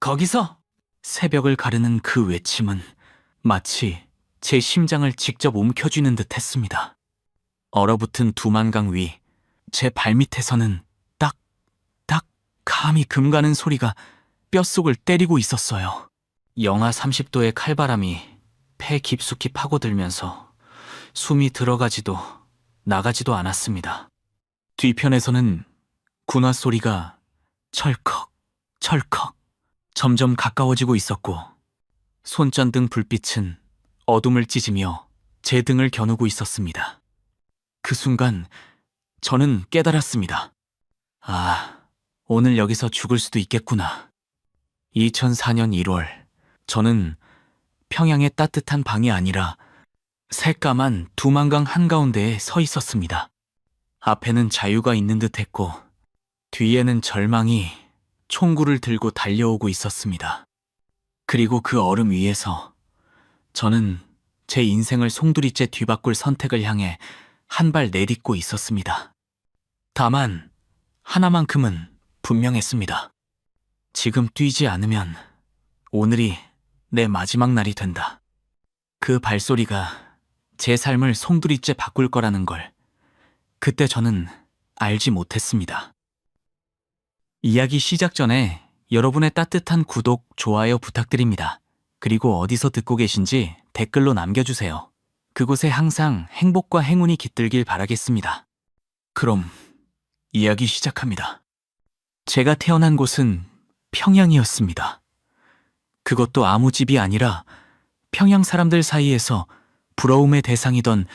거기서! 새벽을 가르는 그 외침은 마치 제 심장을 직접 움켜쥐는 듯 했습니다. 얼어붙은 두만강 위, 제 발밑에서는 딱, 감이 금가는 소리가 뼛속을 때리고 있었어요. 영하 30도의 칼바람이 폐 깊숙이 파고들면서 숨이 들어가지도 나가지도 않았습니다. 뒤편에서는 군화 소리가 철컥 점점 가까워지고 있었고, 손전등 불빛은 어둠을 찢으며 제 등을 겨누고 있었습니다. 그 순간 저는 깨달았습니다. 아, 오늘 여기서 죽을 수도 있겠구나. 2004년 1월, 저는 평양의 따뜻한 방이 아니라 새까만 두만강 한가운데에 서 있었습니다. 앞에는 자유가 있는 듯했고 뒤에는 절망이 총구를 들고 달려오고 있었습니다. 그리고 그 얼음 위에서 저는 제 인생을 송두리째 뒤바꿀 선택을 향해 한 발 내딛고 있었습니다. 다만 하나만큼은 분명했습니다. 지금 뛰지 않으면 오늘이 내 마지막 날이 된다. 그 발소리가 제 삶을 송두리째 바꿀 거라는 걸 그때 저는 알지 못했습니다. 이야기 시작 전에 여러분의 따뜻한 구독, 좋아요 부탁드립니다. 그리고 어디서 듣고 계신지 댓글로 남겨주세요. 그곳에 항상 행복과 행운이 깃들길 바라겠습니다. 그럼 이야기 시작합니다. 제가 태어난 곳은 평양이었습니다. 그것도 아무 집이 아니라 평양 사람들 사이에서 부러움의 대상이던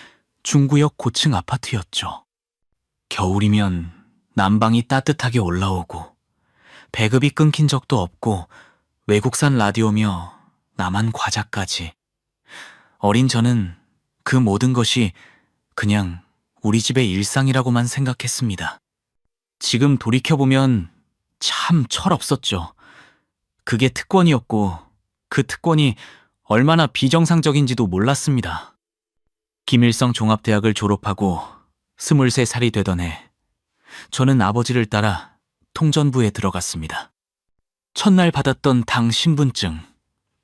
중구역 고층 아파트였죠. 겨울이면 난방이 따뜻하게 올라오고 배급이 끊긴 적도 없고 외국산 라디오며 남한 과자까지. 어린 저는 그 모든 것이 그냥 우리 집의 일상이라고만 생각했습니다. 지금 돌이켜보면 참 철없었죠. 그게 특권이었고 그 특권이 얼마나 비정상적인지도 몰랐습니다. 김일성 종합대학을 졸업하고 23살이 되던 해, 저는 아버지를 따라 통전부에 들어갔습니다. 첫날 받았던 당 신분증,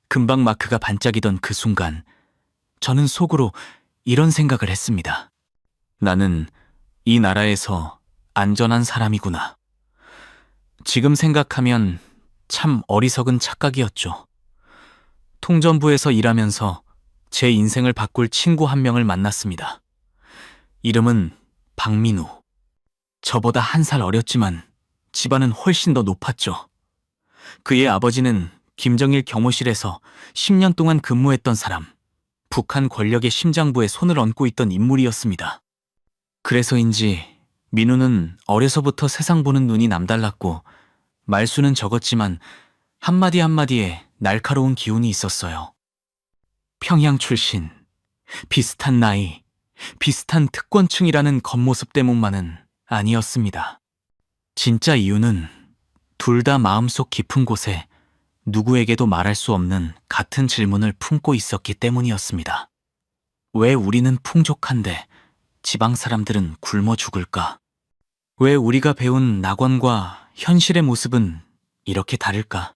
금방 마크가 반짝이던 그 순간, 저는 속으로 이런 생각을 했습니다. 나는 이 나라에서 안전한 사람이구나. 지금 생각하면 참 어리석은 착각이었죠. 통전부에서 일하면서 제 인생을 바꿀 친구 한 명을 만났습니다. 이름은 박민우. 저보다 1살 어렸지만 집안은 훨씬 더 높았죠. 그의 아버지는 김정일 경호실에서 10년 동안 근무했던 사람, 북한 권력의 심장부에 손을 얹고 있던 인물이었습니다. 그래서인지 민우는 어려서부터 세상 보는 눈이 남달랐고 말수는 적었지만 한마디 한마디에 날카로운 기운이 있었어요. 평양 출신, 비슷한 나이, 비슷한 특권층이라는 겉모습 때문만은 아니었습니다. 진짜 이유는 둘 다 마음속 깊은 곳에 누구에게도 말할 수 없는 같은 질문을 품고 있었기 때문이었습니다. 왜 우리는 풍족한데 지방 사람들은 굶어 죽을까? 왜 우리가 배운 낙원과 현실의 모습은 이렇게 다를까?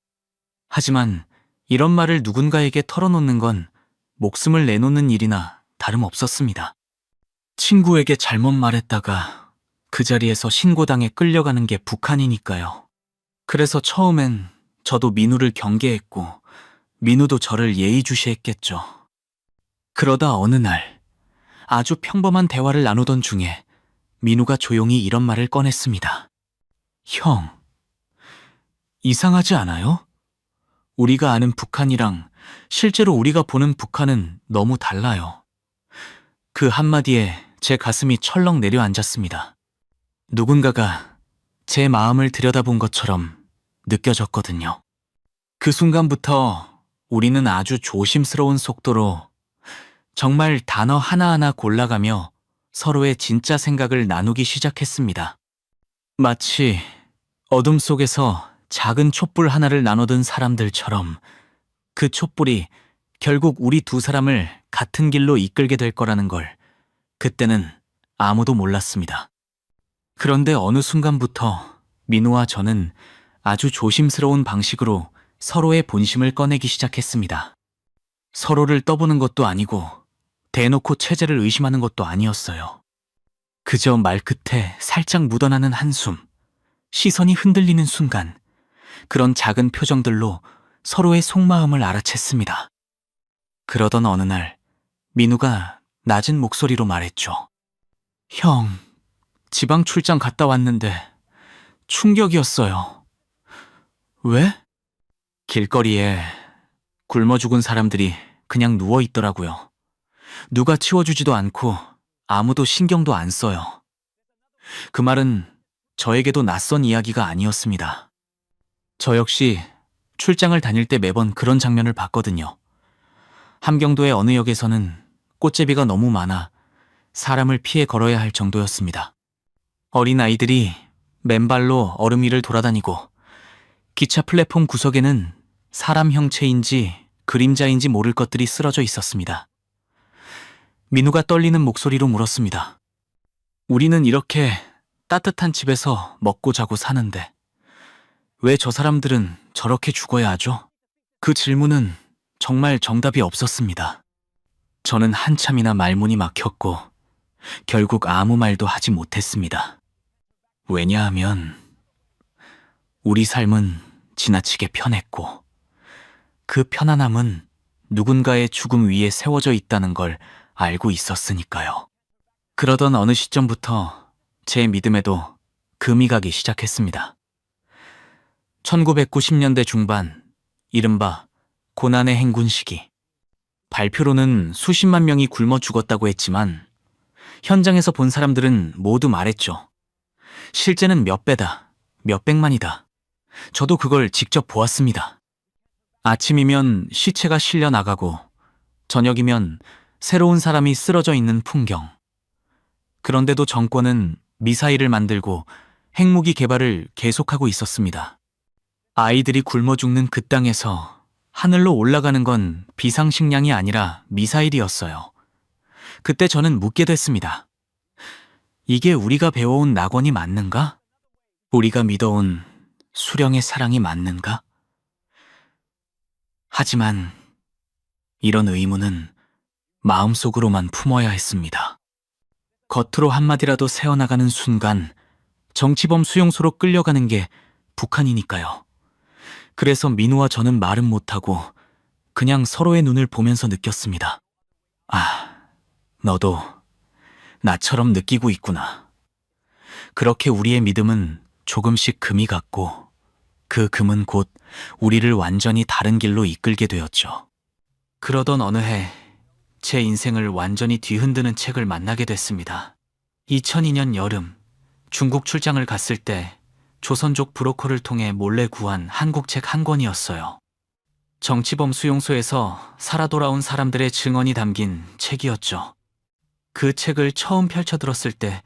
하지만 이런 말을 누군가에게 털어놓는 건 목숨을 내놓는 일이나 다름없었습니다. 친구에게 잘못 말했다가 그 자리에서 신고당에 끌려가는 게 북한이니까요. 그래서 처음엔 저도 민우를 경계했고 민우도 저를 예의주시했겠죠. 그러다 어느 날 아주 평범한 대화를 나누던 중에 민우가 조용히 이런 말을 꺼냈습니다. 형, 이상하지 않아요? 우리가 아는 북한이랑 실제로 우리가 보는 북한은 너무 달라요. 그 한마디에 제 가슴이 철렁 내려앉았습니다. 누군가가 제 마음을 들여다본 것처럼 느껴졌거든요. 그 순간부터 우리는 아주 조심스러운 속도로 정말 단어 하나하나 골라가며 서로의 진짜 생각을 나누기 시작했습니다. 마치 어둠 속에서 작은 촛불 하나를 나눠든 사람들처럼 그 촛불이 결국 우리 두 사람을 같은 길로 이끌게 될 거라는 걸 그때는 아무도 몰랐습니다. 그런데 어느 순간부터 민우와 저는 아주 조심스러운 방식으로 서로의 본심을 꺼내기 시작했습니다. 서로를 떠보는 것도 아니고 대놓고 체제를 의심하는 것도 아니었어요. 그저 말끝에 살짝 묻어나는 한숨, 시선이 흔들리는 순간 그런 작은 표정들로 서로의 속마음을 알아챘습니다. 그러던 어느 날 민우가 낮은 목소리로 말했죠. 형, 지방 출장 갔다 왔는데 충격이었어요. 왜? 길거리에 굶어 죽은 사람들이 그냥 누워 있더라고요. 누가 치워주지도 않고 아무도 신경도 안 써요. 그 말은 저에게도 낯선 이야기가 아니었습니다. 저 역시 출장을 다닐 때 매번 그런 장면을 봤거든요. 함경도의 어느 역에서는 꽃제비가 너무 많아 사람을 피해 걸어야 할 정도였습니다. 어린 아이들이 맨발로 얼음 위를 돌아다니고 기차 플랫폼 구석에는 사람 형체인지 그림자인지 모를 것들이 쓰러져 있었습니다. 민우가 떨리는 목소리로 물었습니다. 우리는 이렇게 따뜻한 집에서 먹고 자고 사는데 왜 저 사람들은 저렇게 죽어야 하죠? 그 질문은 정말 정답이 없었습니다. 저는 한참이나 말문이 막혔고 결국 아무 말도 하지 못했습니다. 왜냐하면 우리 삶은 지나치게 편했고 그 편안함은 누군가의 죽음 위에 세워져 있다는 걸 알고 있었으니까요. 그러던 어느 시점부터 제 믿음에도 금이 가기 시작했습니다. 1990년대 중반, 이른바 고난의 행군 시기. 발표로는 수십만 명이 굶어 죽었다고 했지만 현장에서 본 사람들은 모두 말했죠. 실제는 몇 배다, 몇 백만이다. 저도 그걸 직접 보았습니다. 아침이면 시체가 실려 나가고 저녁이면 새로운 사람이 쓰러져 있는 풍경. 그런데도 정권은 미사일을 만들고 핵무기 개발을 계속하고 있었습니다. 아이들이 굶어 죽는 그 땅에서 하늘로 올라가는 건 비상식량이 아니라 미사일이었어요. 그때 저는 묻게 됐습니다. 이게 우리가 배워온 낙원이 맞는가? 우리가 믿어온 수령의 사랑이 맞는가? 하지만 이런 의문은 마음속으로만 품어야 했습니다. 겉으로 한마디라도 새어나가는 순간 정치범 수용소로 끌려가는 게 북한이니까요. 그래서 민우와 저는 말은 못하고 그냥 서로의 눈을 보면서 느꼈습니다. 아, 너도 나처럼 느끼고 있구나. 그렇게 우리의 믿음은 조금씩 금이 갔고 그 금은 곧 우리를 완전히 다른 길로 이끌게 되었죠. 그러던 어느 해 제 인생을 완전히 뒤흔드는 책을 만나게 됐습니다. 2002년 여름 중국 출장을 갔을 때 조선족 브로커를 통해 몰래 구한 한국 책 한 권이었어요. 정치범 수용소에서 살아 돌아온 사람들의 증언이 담긴 책이었죠. 그 책을 처음 펼쳐들었을 때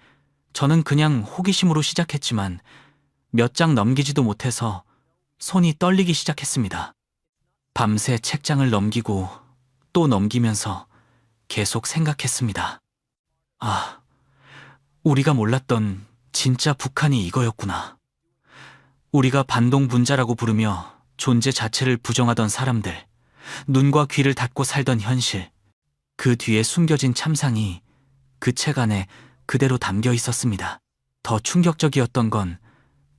저는 그냥 호기심으로 시작했지만 몇 장 넘기지도 못해서 손이 떨리기 시작했습니다. 밤새 책장을 넘기고 또 넘기면서 계속 생각했습니다. 아, 우리가 몰랐던 진짜 북한이 이거였구나. 우리가 반동분자라고 부르며 존재 자체를 부정하던 사람들, 눈과 귀를 닫고 살던 현실, 그 뒤에 숨겨진 참상이 그 책 안에 그대로 담겨 있었습니다. 더 충격적이었던 건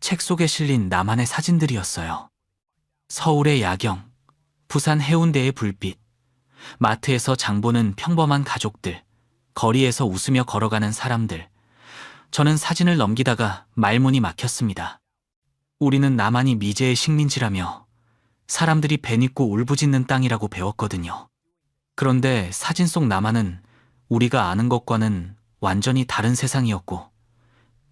책 속에 실린 나만의 사진들이었어요. 서울의 야경, 부산 해운대의 불빛, 마트에서 장 보는 평범한 가족들, 거리에서 웃으며 걸어가는 사람들. 저는 사진을 넘기다가 말문이 막혔습니다. 우리는 나만이 미제의 식민지라며 사람들이 배딛고 울부짖는 땅이라고 배웠거든요. 그런데 사진 속 남한은 우리가 아는 것과는 완전히 다른 세상이었고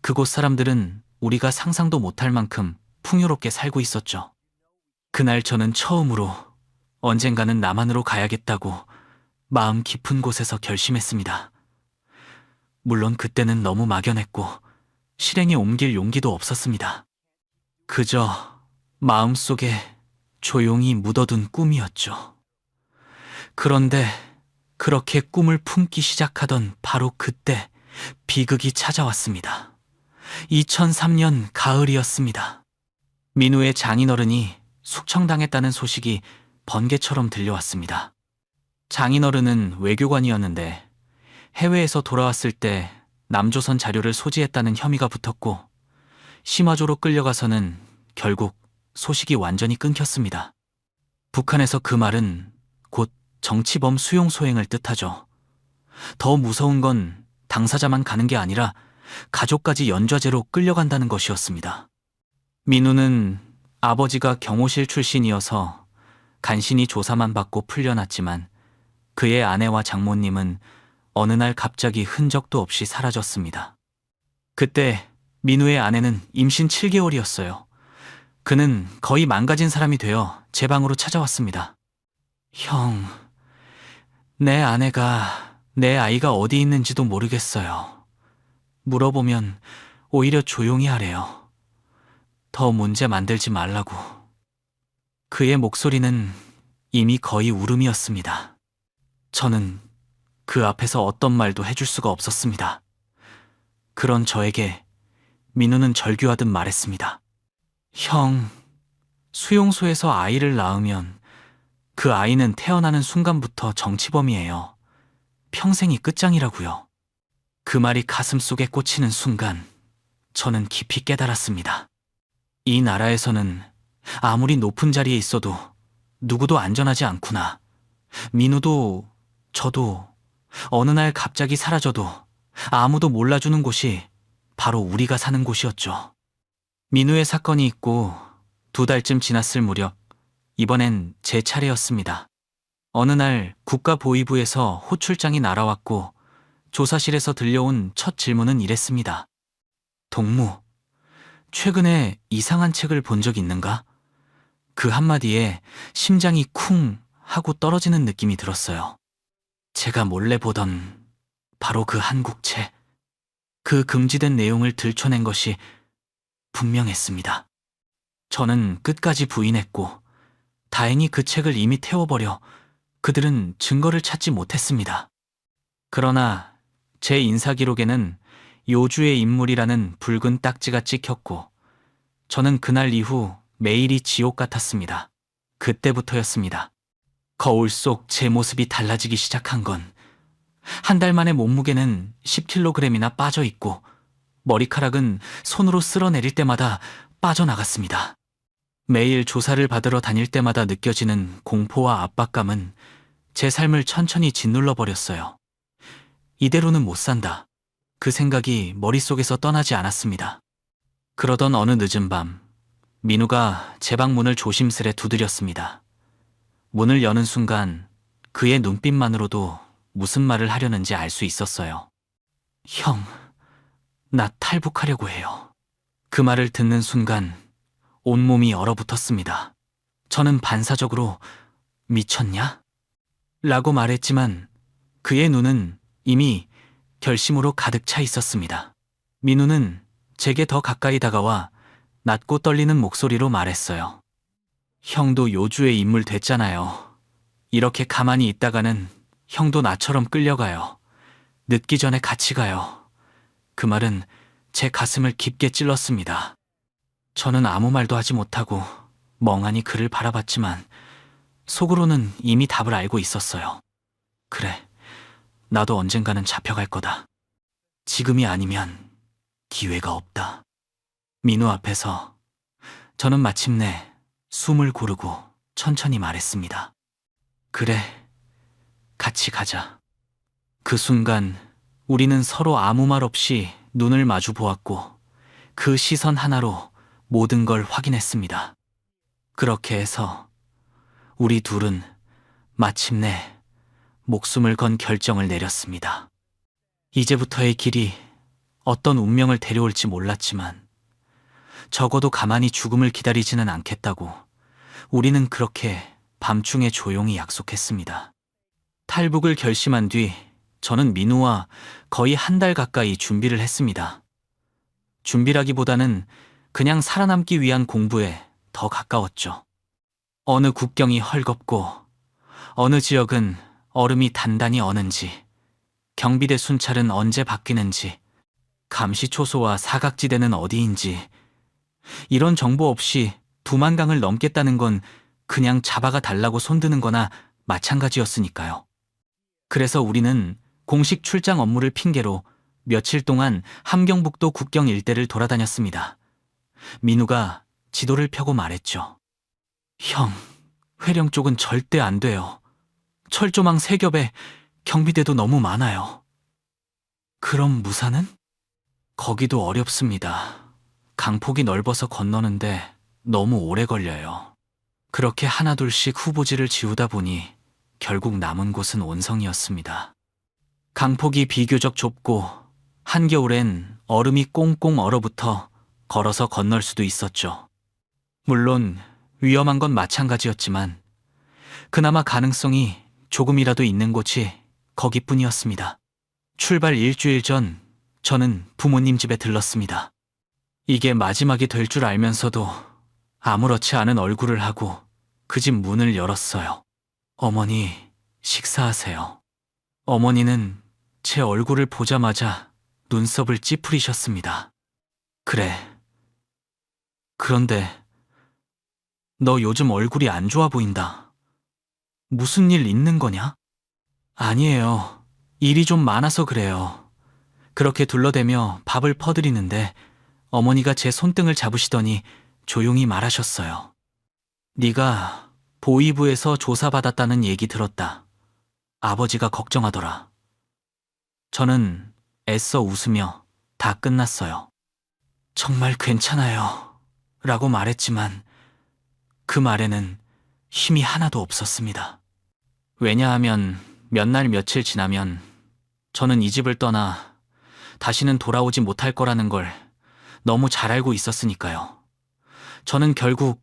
그곳 사람들은 우리가 상상도 못할 만큼 풍요롭게 살고 있었죠. 그날 저는 처음으로 언젠가는 남한으로 가야겠다고 마음 깊은 곳에서 결심했습니다. 물론 그때는 너무 막연했고 실행에 옮길 용기도 없었습니다. 그저 마음속에 조용히 묻어둔 꿈이었죠. 그런데 그렇게 꿈을 품기 시작하던 바로 그때 비극이 찾아왔습니다. 2003년 가을이었습니다. 민우의 장인어른이 숙청당했다는 소식이 번개처럼 들려왔습니다. 장인어른은 외교관이었는데 해외에서 돌아왔을 때 남조선 자료를 소지했다는 혐의가 붙었고 심화조로 끌려가서는 결국 소식이 완전히 끊겼습니다. 북한에서 그 말은 곧 정치범 수용 소행을 뜻하죠. 더 무서운 건 당사자만 가는 게 아니라 가족까지 연좌제로 끌려간다는 것이었습니다. 민우는 아버지가 경호실 출신이어서 간신히 조사만 받고 풀려났지만 그의 아내와 장모님은 어느 날 갑자기 흔적도 없이 사라졌습니다. 그때 민우의 아내는 임신 7개월이었어요. 그는 거의 망가진 사람이 되어 제 방으로 찾아왔습니다. 형, 내 아내가 내 아이가 어디 있는지도 모르겠어요. 물어보면 오히려 조용히 하래요. 더 문제 만들지 말라고. 그의 목소리는 이미 거의 울음이었습니다. 저는 그 앞에서 어떤 말도 해줄 수가 없었습니다. 그런 저에게 민우는 절규하듯 말했습니다. 형, 수용소에서 아이를 낳으면 그 아이는 태어나는 순간부터 정치범이에요. 평생이 끝장이라고요. 그 말이 가슴속에 꽂히는 순간 저는 깊이 깨달았습니다. 이 나라에서는 아무리 높은 자리에 있어도 누구도 안전하지 않구나. 민우도 저도 어느 날 갑자기 사라져도 아무도 몰라주는 곳이 바로 우리가 사는 곳이었죠. 민우의 사건이 있고 2달쯤 지났을 무렵 이번엔 제 차례였습니다. 어느 날 국가보위부에서 호출장이 날아왔고 조사실에서 들려온 첫 질문은 이랬습니다. 동무, 최근에 이상한 책을 본 적 있는가? 그 한마디에 심장이 쿵 하고 떨어지는 느낌이 들었어요. 제가 몰래 보던 바로 그 한국책, 그 금지된 내용을 들춰낸 것이 분명했습니다. 저는 끝까지 부인했고 다행히 그 책을 이미 태워버려 그들은 증거를 찾지 못했습니다. 그러나 제 인사기록에는 요주의 인물이라는 붉은 딱지가 찍혔고 저는 그날 이후 매일이 지옥 같았습니다. 그때부터였습니다. 거울 속 제 모습이 달라지기 시작한 건 한 달 만에 몸무게는 10kg이나 빠져 있고 머리카락은 손으로 쓸어내릴 때마다 빠져나갔습니다. 매일 조사를 받으러 다닐 때마다 느껴지는 공포와 압박감은 제 삶을 천천히 짓눌러 버렸어요. 이대로는 못 산다. 그 생각이 머릿속에서 떠나지 않았습니다. 그러던 어느 늦은 밤, 민우가 제 방 문을 조심스레 두드렸습니다. 문을 여는 순간 그의 눈빛만으로도 무슨 말을 하려는지 알 수 있었어요. 형, 나 탈북하려고 해요. 그 말을 듣는 순간 온몸이 얼어붙었습니다. 저는 반사적으로 미쳤냐? 라고 말했지만 그의 눈은 이미 결심으로 가득 차 있었습니다. 민우는 제게 더 가까이 다가와 낮고 떨리는 목소리로 말했어요. 형도 요주의 인물 됐잖아요. 이렇게 가만히 있다가는 형도 나처럼 끌려가요. 늦기 전에 같이 가요. 그 말은 제 가슴을 깊게 찔렀습니다. 저는 아무 말도 하지 못하고 멍하니 그를 바라봤지만 속으로는 이미 답을 알고 있었어요. 그래, 나도 언젠가는 잡혀갈 거다. 지금이 아니면 기회가 없다. 민우 앞에서 저는 마침내 숨을 고르고 천천히 말했습니다. 그래, 같이 가자. 그 순간 우리는 서로 아무 말 없이 눈을 마주 보았고 그 시선 하나로 모든 걸 확인했습니다. 그렇게 해서 우리 둘은 마침내 목숨을 건 결정을 내렸습니다. 이제부터의 길이 어떤 운명을 데려올지 몰랐지만 적어도 가만히 죽음을 기다리지는 않겠다고 우리는 그렇게 밤중에 조용히 약속했습니다. 탈북을 결심한 뒤 저는 민우와 거의 한 달 가까이 준비를 했습니다. 준비라기보다는 그냥 살아남기 위한 공부에 더 가까웠죠. 어느 국경이 헐겁고 어느 지역은 얼음이 단단히 어는지, 경비대 순찰은 언제 바뀌는지, 감시초소와 사각지대는 어디인지 이런 정보 없이 두만강을 넘겠다는 건 그냥 잡아가 달라고 손드는 거나 마찬가지였으니까요. 그래서 우리는 공식 출장 업무를 핑계로 며칠 동안 함경북도 국경 일대를 돌아다녔습니다. 민우가 지도를 펴고 말했죠. 형, 회령 쪽은 절대 안 돼요. 철조망 3겹에 경비대도 너무 많아요. 그럼 무사는? 거기도 어렵습니다. 강폭이 넓어서 건너는데 너무 오래 걸려요. 그렇게 하나둘씩 후보지를 지우다 보니 결국 남은 곳은 온성이었습니다. 강폭이 비교적 좁고 한겨울엔 얼음이 꽁꽁 얼어붙어 걸어서 건널 수도 있었죠. 물론 위험한 건 마찬가지였지만 그나마 가능성이 조금이라도 있는 곳이 거기뿐이었습니다. 출발 일주일 전 저는 부모님 집에 들렀습니다. 이게 마지막이 될 줄 알면서도 아무렇지 않은 얼굴을 하고 그 집 문을 열었어요. 어머니, 식사하세요. 어머니는 제 얼굴을 보자마자 눈썹을 찌푸리셨습니다. 그래. 그런데 너 요즘 얼굴이 안 좋아 보인다. 무슨 일 있는 거냐? 아니에요. 일이 좀 많아서 그래요. 그렇게 둘러대며 밥을 퍼드리는데 어머니가 제 손등을 잡으시더니 조용히 말하셨어요. 네가 보위부에서 조사받았다는 얘기 들었다. 아버지가 걱정하더라. 저는 애써 웃으며 다 끝났어요. 정말 괜찮아요. 라고 말했지만 그 말에는 힘이 하나도 없었습니다. 왜냐하면 몇 날 며칠 지나면 저는 이 집을 떠나 다시는 돌아오지 못할 거라는 걸 너무 잘 알고 있었으니까요. 저는 결국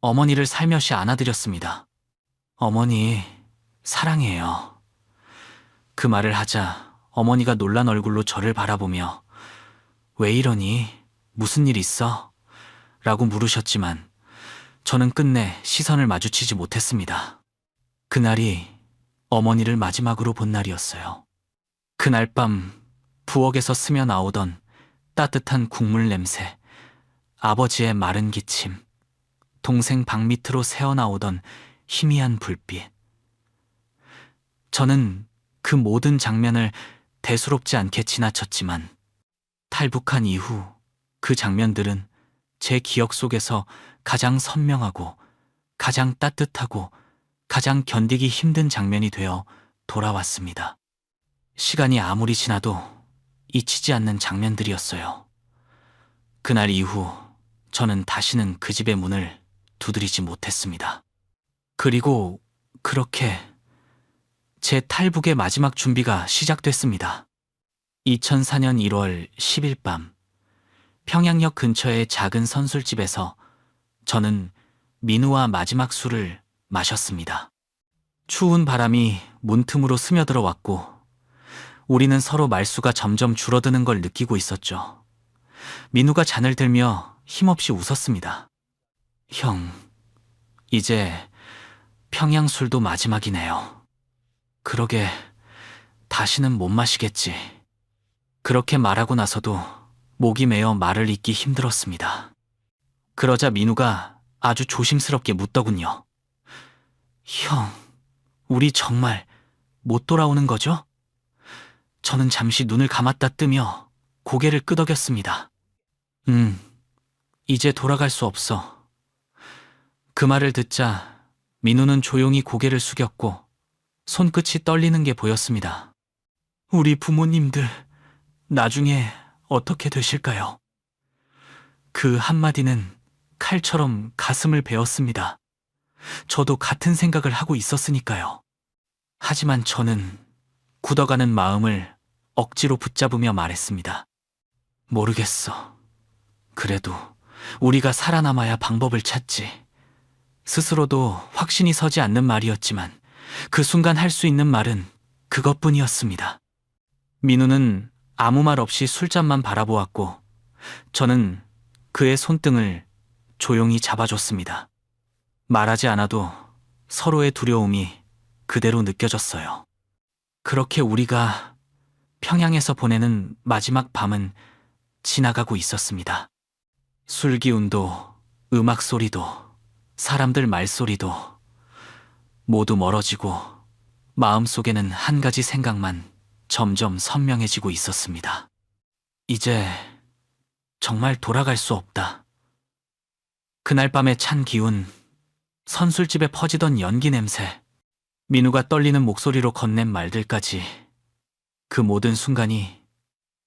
어머니를 살며시 안아드렸습니다. 어머니, 사랑해요. 그 말을 하자 어머니가 놀란 얼굴로 저를 바라보며 왜 이러니? 무슨 일 있어? 라고 물으셨지만 저는 끝내 시선을 마주치지 못했습니다. 그날이 어머니를 마지막으로 본 날이었어요. 그날 밤 부엌에서 스며 나오던 따뜻한 국물 냄새, 아버지의 마른 기침, 동생 방 밑으로 새어나오던 희미한 불빛. 저는 그 모든 장면을 대수롭지 않게 지나쳤지만 탈북한 이후 그 장면들은 제 기억 속에서 가장 선명하고 가장 따뜻하고 가장 견디기 힘든 장면이 되어 돌아왔습니다. 시간이 아무리 지나도 잊히지 않는 장면들이었어요. 그날 이후 저는 다시는 그 집의 문을 두드리지 못했습니다. 그리고 그렇게 제 탈북의 마지막 준비가 시작됐습니다. 2004년 1월 10일 밤 평양역 근처의 작은 선술집에서 저는 민우와 마지막 술을 마셨습니다. 추운 바람이 문틈으로 스며들어 왔고 우리는 서로 말수가 점점 줄어드는 걸 느끼고 있었죠. 민우가 잔을 들며 힘없이 웃었습니다. 형, 이제 평양 술도 마지막이네요. 그러게 다시는 못 마시겠지. 그렇게 말하고 나서도 목이 메어 말을 잇기 힘들었습니다. 그러자 민우가 아주 조심스럽게 묻더군요. 형, 우리 정말 못 돌아오는 거죠? 저는 잠시 눈을 감았다 뜨며 고개를 끄덕였습니다. 이제 돌아갈 수 없어. 그 말을 듣자 민우는 조용히 고개를 숙였고 손끝이 떨리는 게 보였습니다. 우리 부모님들 나중에 어떻게 되실까요? 그 한마디는 칼처럼 가슴을 베었습니다. 저도 같은 생각을 하고 있었으니까요. 하지만 저는 굳어가는 마음을 억지로 붙잡으며 말했습니다. 모르겠어. 그래도 우리가 살아남아야 방법을 찾지. 스스로도 확신이 서지 않는 말이었지만 그 순간 할 수 있는 말은 그것뿐이었습니다. 민우는 아무 말 없이 술잔만 바라보았고 저는 그의 손등을 조용히 잡아줬습니다. 말하지 않아도 서로의 두려움이 그대로 느껴졌어요. 그렇게 우리가 평양에서 보내는 마지막 밤은 지나가고 있었습니다. 술 기운도 음악 소리도 사람들 말소리도 모두 멀어지고 마음속에는 한 가지 생각만 점점 선명해지고 있었습니다. 이제 정말 돌아갈 수 없다. 그날 밤의 찬 기운, 선술집에 퍼지던 연기 냄새, 민우가 떨리는 목소리로 건넨 말들까지, 그 모든 순간이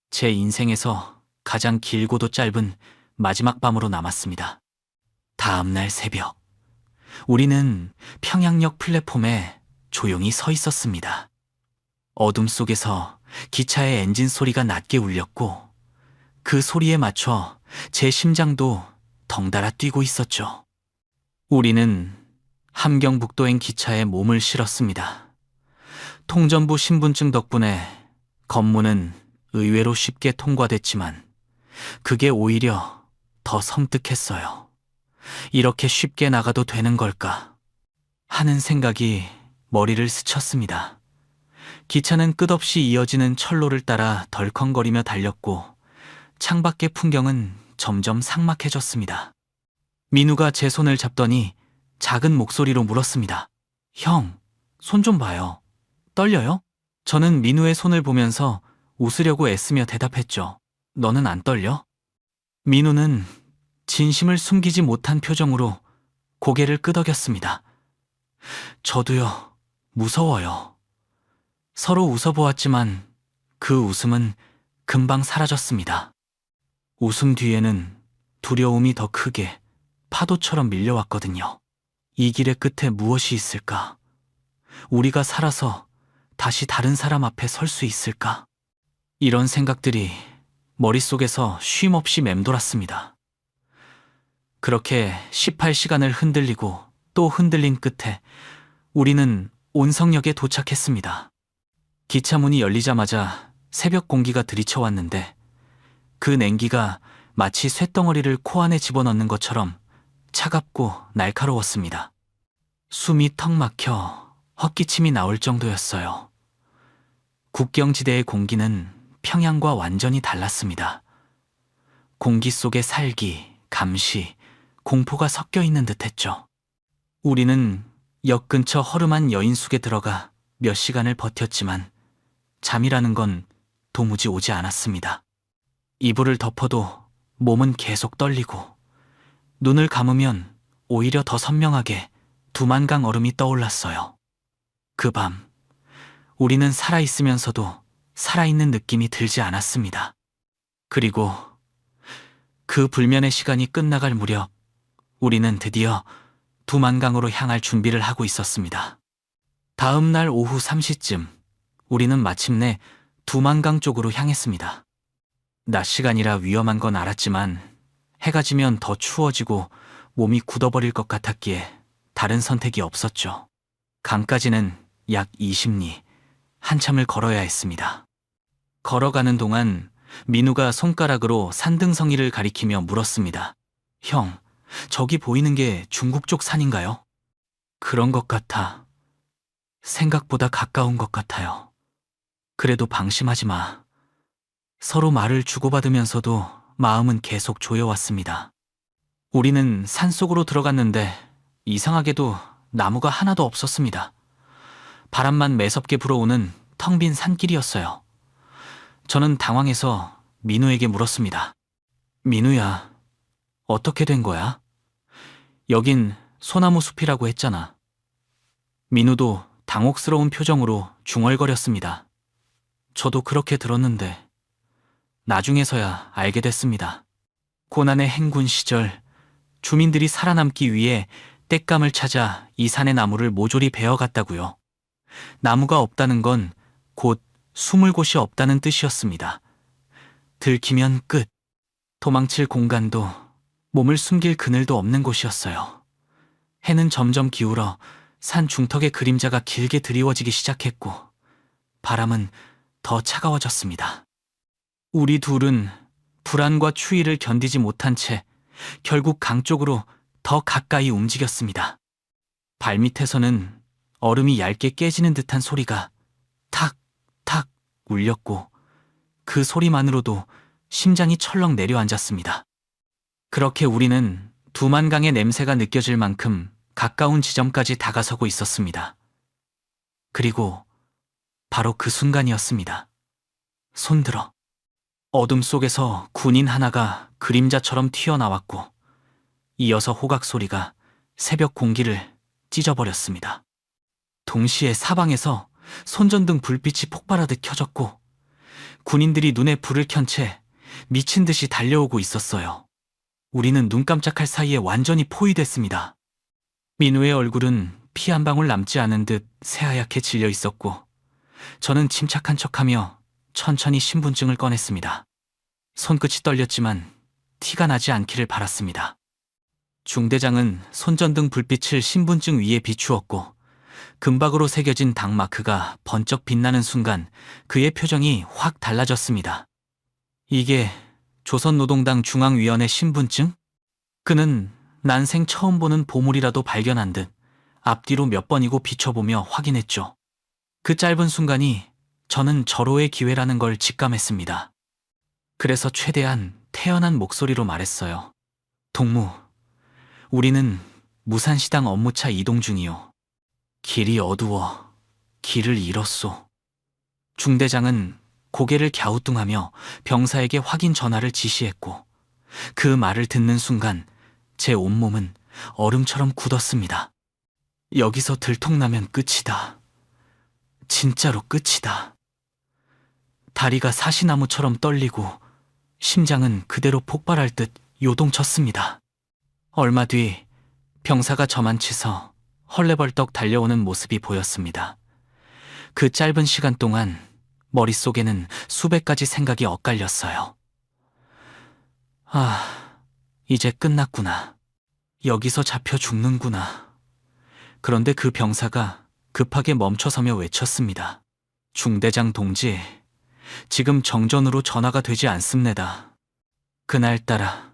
제 인생에서 가장 길고도 짧은 마지막 밤으로 남았습니다. 다음 날 새벽, 우리는 평양역 플랫폼에 조용히 서 있었습니다. 어둠 속에서 기차의 엔진 소리가 낮게 울렸고, 그 소리에 맞춰 제 심장도 덩달아 뛰고 있었죠. 우리는 함경북도행 기차에 몸을 실었습니다. 통전부 신분증 덕분에 검문은 의외로 쉽게 통과됐지만 그게 오히려 더 섬뜩했어요. 이렇게 쉽게 나가도 되는 걸까 하는 생각이 머리를 스쳤습니다. 기차는 끝없이 이어지는 철로를 따라 덜컹거리며 달렸고 창밖의 풍경은 점점 삭막해졌습니다. 민우가 제 손을 잡더니 작은 목소리로 물었습니다. 형, 손 좀 봐요. 떨려요? 저는 민우의 손을 보면서 웃으려고 애쓰며 대답했죠. 너는 안 떨려? 민우는 진심을 숨기지 못한 표정으로 고개를 끄덕였습니다. 저도요, 무서워요. 서로 웃어보았지만 그 웃음은 금방 사라졌습니다. 웃음 뒤에는 두려움이 더 크게 파도처럼 밀려왔거든요. 이 길의 끝에 무엇이 있을까? 우리가 살아서 다시 다른 사람 앞에 설 수 있을까? 이런 생각들이 머릿속에서 쉼없이 맴돌았습니다. 그렇게 18시간을 흔들리고 또 흔들린 끝에 우리는 온성역에 도착했습니다. 기차 문이 열리자마자 새벽 공기가 들이쳐왔는데 그 냉기가 마치 쇳덩어리를 코 안에 집어넣는 것처럼 차갑고 날카로웠습니다. 숨이 턱 막혀 헛기침이 나올 정도였어요. 국경지대의 공기는 평양과 완전히 달랐습니다. 공기 속에 살기, 감시, 공포가 섞여 있는 듯했죠. 우리는 역 근처 허름한 여인숙에 들어가 몇 시간을 버텼지만 잠이라는 건 도무지 오지 않았습니다. 이불을 덮어도 몸은 계속 떨리고 눈을 감으면 오히려 더 선명하게 두만강 얼음이 떠올랐어요. 그 밤, 우리는 살아있으면서도 살아있는 느낌이 들지 않았습니다. 그리고 그 불면의 시간이 끝나갈 무렵 우리는 드디어 두만강으로 향할 준비를 하고 있었습니다. 다음 날 오후 3시쯤 우리는 마침내 두만강 쪽으로 향했습니다. 낮 시간이라 위험한 건 알았지만 해가 지면 더 추워지고 몸이 굳어버릴 것 같았기에 다른 선택이 없었죠. 강까지는 약 20리, 한참을 걸어야 했습니다. 걸어가는 동안 민우가 손가락으로 산등성이를 가리키며 물었습니다. 형, 저기 보이는 게 중국 쪽 산인가요? 그런 것 같아. 생각보다 가까운 것 같아요. 그래도 방심하지 마. 서로 말을 주고받으면서도 마음은 계속 조여왔습니다. 우리는 산속으로 들어갔는데 이상하게도 나무가 하나도 없었습니다. 바람만 매섭게 불어오는 텅 빈 산길이었어요. 저는 당황해서 민우에게 물었습니다. 민우야, 어떻게 된 거야? 여긴 소나무 숲이라고 했잖아. 민우도 당혹스러운 표정으로 중얼거렸습니다. 저도 그렇게 들었는데 나중에서야 알게 됐습니다. 고난의 행군 시절 주민들이 살아남기 위해 땔감을 찾아 이 산의 나무를 모조리 베어갔다고요. 나무가 없다는 건 곧 숨을 곳이 없다는 뜻이었습니다. 들키면 끝. 도망칠 공간도 몸을 숨길 그늘도 없는 곳이었어요. 해는 점점 기울어 산 중턱의 그림자가 길게 드리워지기 시작했고 바람은 더 차가워졌습니다. 우리 둘은 불안과 추위를 견디지 못한 채 결국 강 쪽으로 더 가까이 움직였습니다. 발밑에서는 얼음이 얇게 깨지는 듯한 소리가 탁, 탁 울렸고 그 소리만으로도 심장이 철렁 내려앉았습니다. 그렇게 우리는 두만강의 냄새가 느껴질 만큼 가까운 지점까지 다가서고 있었습니다. 그리고 바로 그 순간이었습니다. 손들어. 어둠 속에서 군인 하나가 그림자처럼 튀어나왔고 이어서 호각 소리가 새벽 공기를 찢어버렸습니다. 동시에 사방에서 손전등 불빛이 폭발하듯 켜졌고 군인들이 눈에 불을 켠 채 미친 듯이 달려오고 있었어요. 우리는 눈 깜짝할 사이에 완전히 포위됐습니다. 민우의 얼굴은 피 한 방울 남지 않은 듯 새하얗게 질려 있었고 저는 침착한 척하며 천천히 신분증을 꺼냈습니다. 손끝이 떨렸지만 티가 나지 않기를 바랐습니다. 중대장은 손전등 불빛을 신분증 위에 비추었고 금박으로 새겨진 당마크가 번쩍 빛나는 순간 그의 표정이 확 달라졌습니다. 이게 조선노동당 중앙위원회 신분증? 그는 난생 처음 보는 보물이라도 발견한 듯 앞뒤로 몇 번이고 비춰보며 확인했죠. 그 짧은 순간이 저는 절호의 기회라는 걸 직감했습니다. 그래서 최대한 태연한 목소리로 말했어요. 동무, 우리는 무산시당 업무차 이동 중이요. 길이 어두워 길을 잃었소. 중대장은 고개를 갸우뚱하며 병사에게 확인 전화를 지시했고 그 말을 듣는 순간 제 온몸은 얼음처럼 굳었습니다. 여기서 들통나면 끝이다. 진짜로 끝이다. 다리가 사시나무처럼 떨리고 심장은 그대로 폭발할 듯 요동쳤습니다. 얼마 뒤 병사가 저만 치서 헐레벌떡 달려오는 모습이 보였습니다. 그 짧은 시간 동안 머릿속에는 수백 가지 생각이 엇갈렸어요. 이제 끝났구나. 여기서 잡혀 죽는구나. 그런데 그 병사가 급하게 멈춰서며 외쳤습니다. 중대장 동지, 지금 정전으로 전화가 되지 않습니다. 그날따라,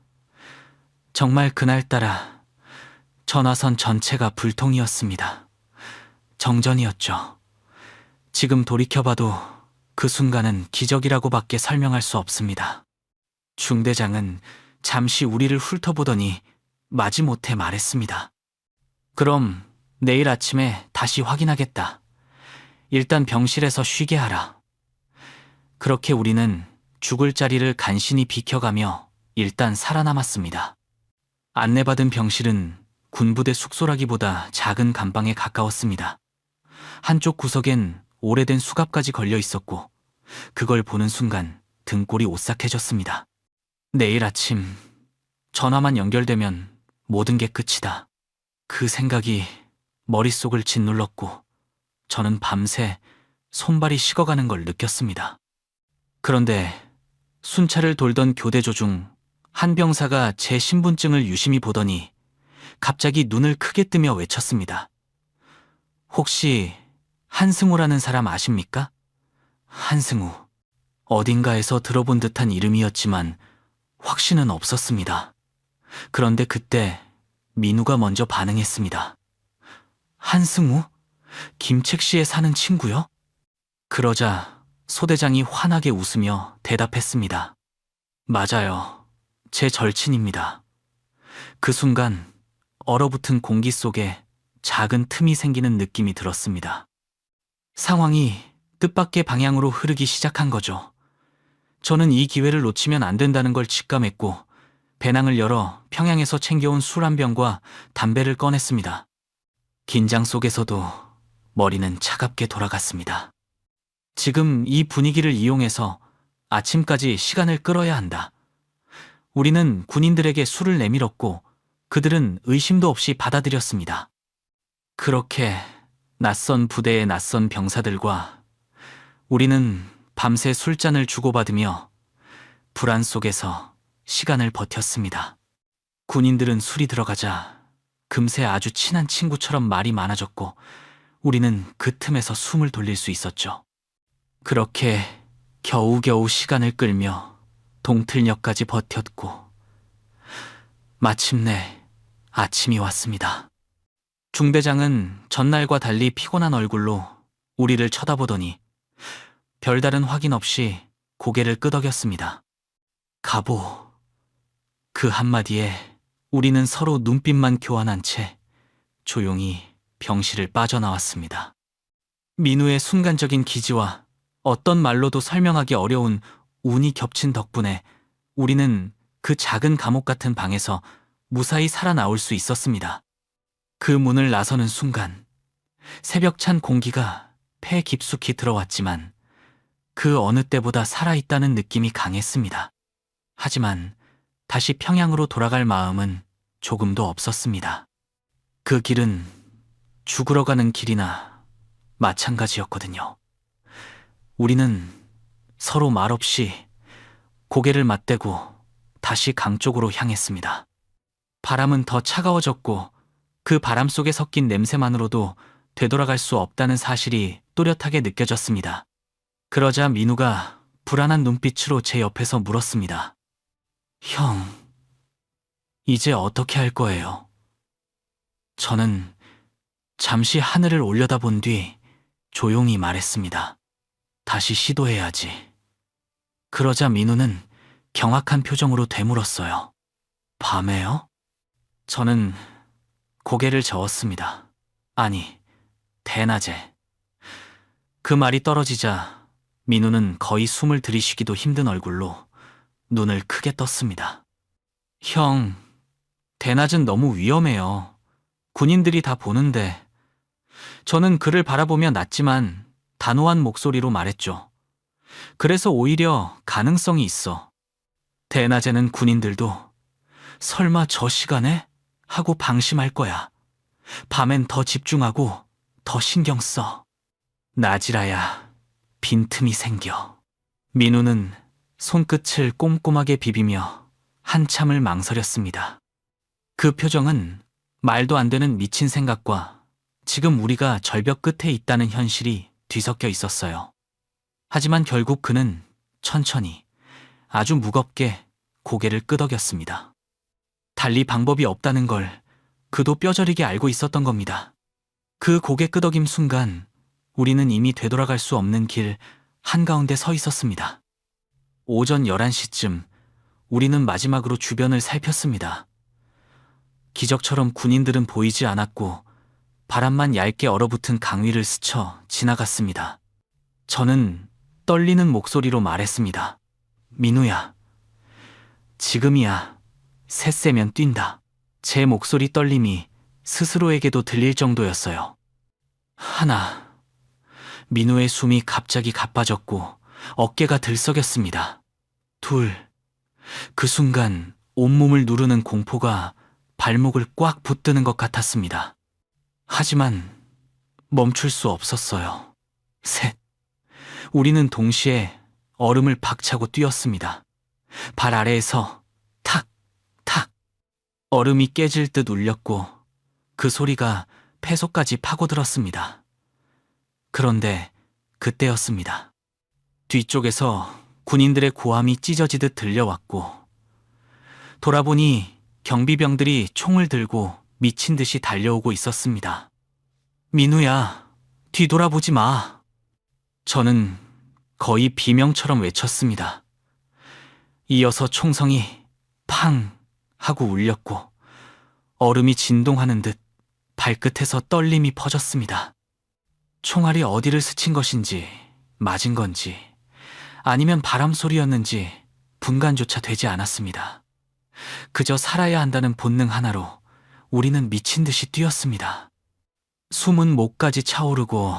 정말 그날따라 전화선 전체가 불통이었습니다. 정전이었죠. 지금 돌이켜봐도 그 순간은 기적이라고밖에 설명할 수 없습니다. 중대장은 잠시 우리를 훑어보더니 마지못해 말했습니다. 그럼 내일 아침에 다시 확인하겠다. 일단 병실에서 쉬게 하라. 그렇게 우리는 죽을 자리를 간신히 비켜가며 일단 살아남았습니다. 안내받은 병실은 군부대 숙소라기보다 작은 감방에 가까웠습니다. 한쪽 구석엔 오래된 수갑까지 걸려 있었고 그걸 보는 순간 등골이 오싹해졌습니다. 내일 아침 전화만 연결되면 모든 게 끝이다. 그 생각이 머릿속을 짓눌렀고 저는 밤새 손발이 식어가는 걸 느꼈습니다. 그런데 순찰을 돌던 교대조 중 한 병사가 제 신분증을 유심히 보더니 갑자기 눈을 크게 뜨며 외쳤습니다. 혹시 한승우라는 사람 아십니까? 한승우. 어딘가에서 들어본 듯한 이름이었지만 확신은 없었습니다. 그런데 그때 민우가 먼저 반응했습니다. 한승우? 김책 씨에 사는 친구요? 그러자 소대장이 환하게 웃으며 대답했습니다. 맞아요. 제 절친입니다. 그 순간 얼어붙은 공기 속에 작은 틈이 생기는 느낌이 들었습니다. 상황이 뜻밖의 방향으로 흐르기 시작한 거죠. 저는 이 기회를 놓치면 안 된다는 걸 직감했고 배낭을 열어 평양에서 챙겨온 술 한 병과 담배를 꺼냈습니다. 긴장 속에서도 머리는 차갑게 돌아갔습니다. 지금 이 분위기를 이용해서 아침까지 시간을 끌어야 한다. 우리는 군인들에게 술을 내밀었고 그들은 의심도 없이 받아들였습니다. 그렇게 낯선 부대의 낯선 병사들과 우리는 밤새 술잔을 주고받으며 불안 속에서 시간을 버텼습니다. 군인들은 술이 들어가자 금세 아주 친한 친구처럼 말이 많아졌고 우리는 그 틈에서 숨을 돌릴 수 있었죠. 그렇게 겨우겨우 시간을 끌며 동틀녘까지 버텼고 마침내 아침이 왔습니다. 중대장은 전날과 달리 피곤한 얼굴로 우리를 쳐다보더니 별다른 확인 없이 고개를 끄덕였습니다. 가보. 그 한마디에 우리는 서로 눈빛만 교환한 채 조용히 병실을 빠져나왔습니다. 민우의 순간적인 기지와 어떤 말로도 설명하기 어려운 운이 겹친 덕분에 우리는 그 작은 감옥 같은 방에서 무사히 살아나올 수 있었습니다. 그 문을 나서는 순간 새벽 찬 공기가 폐에 깊숙이 들어왔지만 그 어느 때보다 살아있다는 느낌이 강했습니다. 하지만 다시 평양으로 돌아갈 마음은 조금도 없었습니다. 그 길은 죽으러 가는 길이나 마찬가지였거든요. 우리는 서로 말없이 고개를 맞대고 다시 강 쪽으로 향했습니다. 바람은 더 차가워졌고 그 바람 속에 섞인 냄새만으로도 되돌아갈 수 없다는 사실이 또렷하게 느껴졌습니다. 그러자 민우가 불안한 눈빛으로 제 옆에서 물었습니다. 형, 이제 어떻게 할 거예요? 저는 잠시 하늘을 올려다본 뒤 조용히 말했습니다. 다시 시도해야지. 그러자 민우는 경악한 표정으로 되물었어요. 밤에요? 저는 고개를 저었습니다. 아니, 대낮에. 그 말이 떨어지자 민우는 거의 숨을 들이쉬기도 힘든 얼굴로 눈을 크게 떴습니다. 형, 대낮은 너무 위험해요. 군인들이 다 보는데. 저는 그를 바라보며 낮지만 단호한 목소리로 말했죠. 그래서 오히려 가능성이 있어. 대낮에는 군인들도 설마 저 시간에? 하고 방심할 거야. 밤엔 더 집중하고 더 신경 써. 낮이라야 빈틈이 생겨. 민우는 손끝을 꼼꼼하게 비비며 한참을 망설였습니다. 그 표정은 말도 안 되는 미친 생각과 지금 우리가 절벽 끝에 있다는 현실이 뒤섞여 있었어요. 하지만 결국 그는 천천히 아주 무겁게 고개를 끄덕였습니다. 달리 방법이 없다는 걸 그도 뼈저리게 알고 있었던 겁니다. 그 고개 끄덕임 순간 우리는 이미 되돌아갈 수 없는 길 한가운데 서 있었습니다. 오전 11시쯤 우리는 마지막으로 주변을 살폈습니다. 기적처럼 군인들은 보이지 않았고 바람만 얇게 얼어붙은 강 위를 스쳐 지나갔습니다. 저는 떨리는 목소리로 말했습니다. 민우야, 지금이야. 셋 세면 뛴다. 제 목소리 떨림이 스스로에게도 들릴 정도였어요. 하나. 민우의 숨이 갑자기 가빠졌고 어깨가 들썩였습니다. 둘. 그 순간 온몸을 누르는 공포가 발목을 꽉 붙드는 것 같았습니다. 하지만 멈출 수 없었어요. 셋. 우리는 동시에 얼음을 박차고 뛰었습니다. 발 아래에서 탁, 탁. 얼음이 깨질 듯 울렸고 그 소리가 폐속까지 파고들었습니다. 그런데 그때였습니다. 뒤쪽에서 군인들의 고함이 찢어지듯 들려왔고 돌아보니 경비병들이 총을 들고 미친 듯이 달려오고 있었습니다. 민우야, 뒤돌아보지 마. 저는 거의 비명처럼 외쳤습니다. 이어서 총성이 팡 하고 울렸고 얼음이 진동하는 듯 발끝에서 떨림이 퍼졌습니다. 총알이 어디를 스친 것인지 맞은 건지 아니면 바람 소리였는지 분간조차 되지 않았습니다. 그저 살아야 한다는 본능 하나로 우리는 미친 듯이 뛰었습니다. 숨은 목까지 차오르고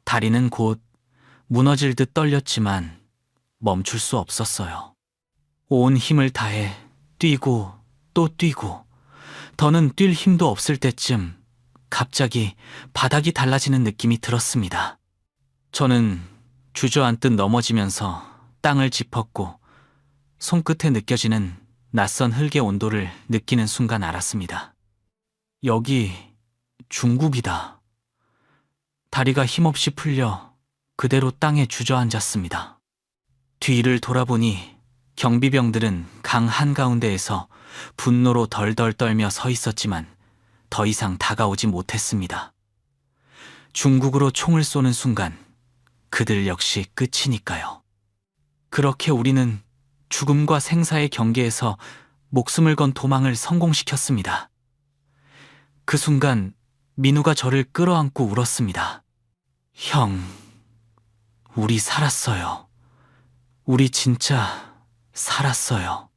다리는 곧 무너질 듯 떨렸지만 멈출 수 없었어요. 온 힘을 다해 뛰고 또 뛰고 더는 뛸 힘도 없을 때쯤 갑자기 바닥이 달라지는 느낌이 들었습니다. 저는 주저앉듯 넘어지면서 땅을 짚었고 손끝에 느껴지는 낯선 흙의 온도를 느끼는 순간 알았습니다. 여기 중국이다. 다리가 힘없이 풀려 그대로 땅에 주저앉았습니다. 뒤를 돌아보니 경비병들은 강 한가운데에서 분노로 덜덜 떨며 서 있었지만 더 이상 다가오지 못했습니다. 중국으로 총을 쏘는 순간 그들 역시 끝이니까요. 그렇게 우리는 죽음과 생사의 경계에서 목숨을 건 도망을 성공시켰습니다. 그 순간 민우가 저를 끌어안고 울었습니다. 형, 우리 살았어요. 우리 진짜 살았어요.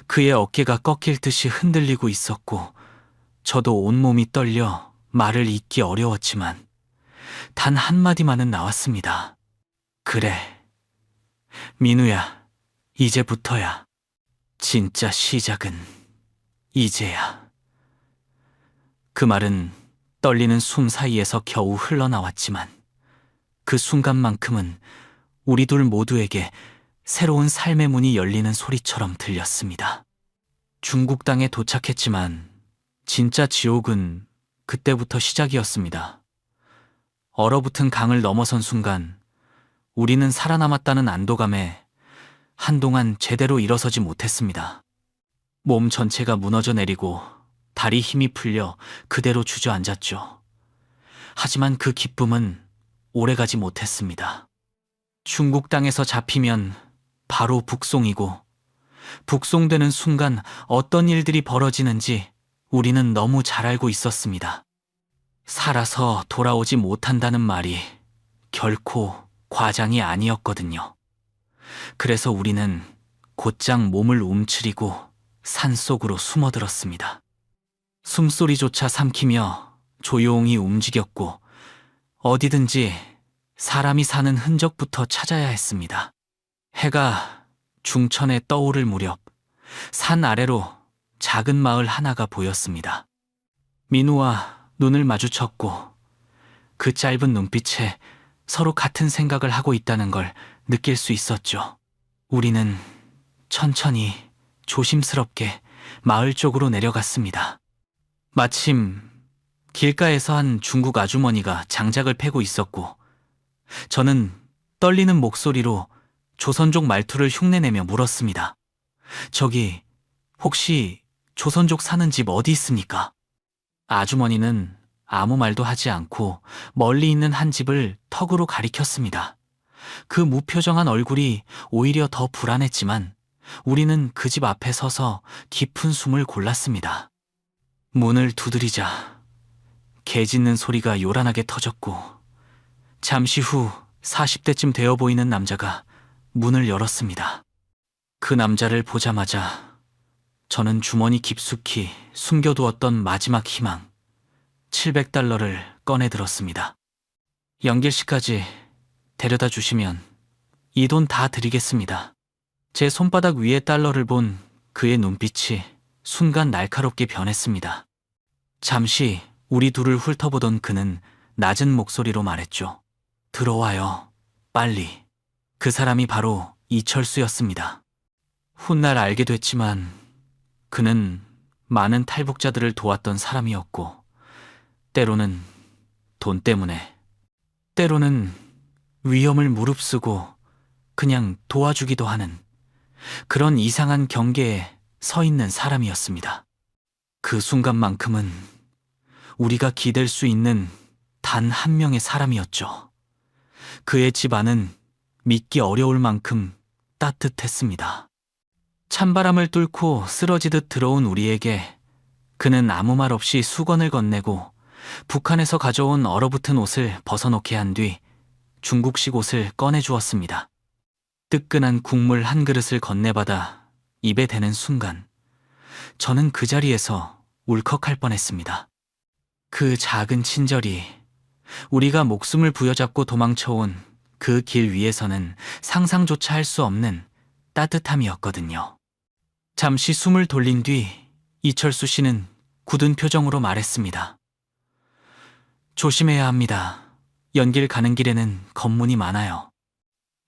그의 어깨가 꺾일 듯이 흔들리고 있었고 저도 온몸이 떨려 말을 잇기 어려웠지만 단 한마디만은 나왔습니다. 그래, 민우야, 이제부터야. 진짜 시작은 이제야. 그 말은 떨리는 숨 사이에서 겨우 흘러나왔지만 그 순간만큼은 우리 둘 모두에게 새로운 삶의 문이 열리는 소리처럼 들렸습니다. 중국 땅에 도착했지만 진짜 지옥은 그때부터 시작이었습니다. 얼어붙은 강을 넘어선 순간 우리는 살아남았다는 안도감에 한동안 제대로 일어서지 못했습니다. 몸 전체가 무너져 내리고 다리 힘이 풀려 그대로 주저앉았죠. 하지만 그 기쁨은 오래가지 못했습니다. 중국 땅에서 잡히면 바로 북송이고 북송되는 순간 어떤 일들이 벌어지는지 우리는 너무 잘 알고 있었습니다. 살아서 돌아오지 못한다는 말이 결코 과장이 아니었거든요. 그래서 우리는 곧장 몸을 움츠리고 산속으로 숨어들었습니다. 숨소리조차 삼키며 조용히 움직였고 어디든지 사람이 사는 흔적부터 찾아야 했습니다. 해가 중천에 떠오를 무렵 산 아래로 작은 마을 하나가 보였습니다. 민우와 눈을 마주쳤고 그 짧은 눈빛에 서로 같은 생각을 하고 있다는 걸 느낄 수 있었죠. 우리는 천천히 조심스럽게 마을 쪽으로 내려갔습니다. 마침 길가에서 한 중국 아주머니가 장작을 패고 있었고 저는 떨리는 목소리로 조선족 말투를 흉내내며 물었습니다. 저기 혹시 조선족 사는 집 어디 있습니까? 아주머니는 아무 말도 하지 않고 멀리 있는 한 집을 턱으로 가리켰습니다. 그 무표정한 얼굴이 오히려 더 불안했지만 우리는 그 집 앞에 서서 깊은 숨을 골랐습니다. 문을 두드리자 개 짖는 소리가 요란하게 터졌고 잠시 후 40대쯤 되어 보이는 남자가 문을 열었습니다. 그 남자를 보자마자 저는 주머니 깊숙이 숨겨두었던 마지막 희망 700달러를 꺼내 들었습니다. 연길씨까지 데려다 주시면 이 돈 다 드리겠습니다. 제 손바닥 위에 달러를 본 그의 눈빛이 순간 날카롭게 변했습니다. 잠시 우리 둘을 훑어보던 그는 낮은 목소리로 말했죠. 들어와요, 빨리. 그 사람이 바로 이철수였습니다. 훗날 알게 됐지만 그는 많은 탈북자들을 도왔던 사람이었고 때로는 돈 때문에 때로는 위험을 무릅쓰고 그냥 도와주기도 하는 그런 이상한 경계에 서 있는 사람이었습니다. 그 순간만큼은 우리가 기댈 수 있는 단 한 명의 사람이었죠. 그의 집 안은 믿기 어려울 만큼 따뜻했습니다. 찬바람을 뚫고 쓰러지듯 들어온 우리에게 그는 아무 말 없이 수건을 건네고 북한에서 가져온 얼어붙은 옷을 벗어놓게 한 뒤 중국식 옷을 꺼내주었습니다. 뜨끈한 국물 한 그릇을 건네받아 입에 대는 순간 저는 그 자리에서 울컥할 뻔했습니다. 그 작은 친절이 우리가 목숨을 부여잡고 도망쳐온 그 길 위에서는 상상조차 할 수 없는 따뜻함이었거든요. 잠시 숨을 돌린 뒤 이철수 씨는 굳은 표정으로 말했습니다. 조심해야 합니다. 연길 가는 길에는 검문이 많아요.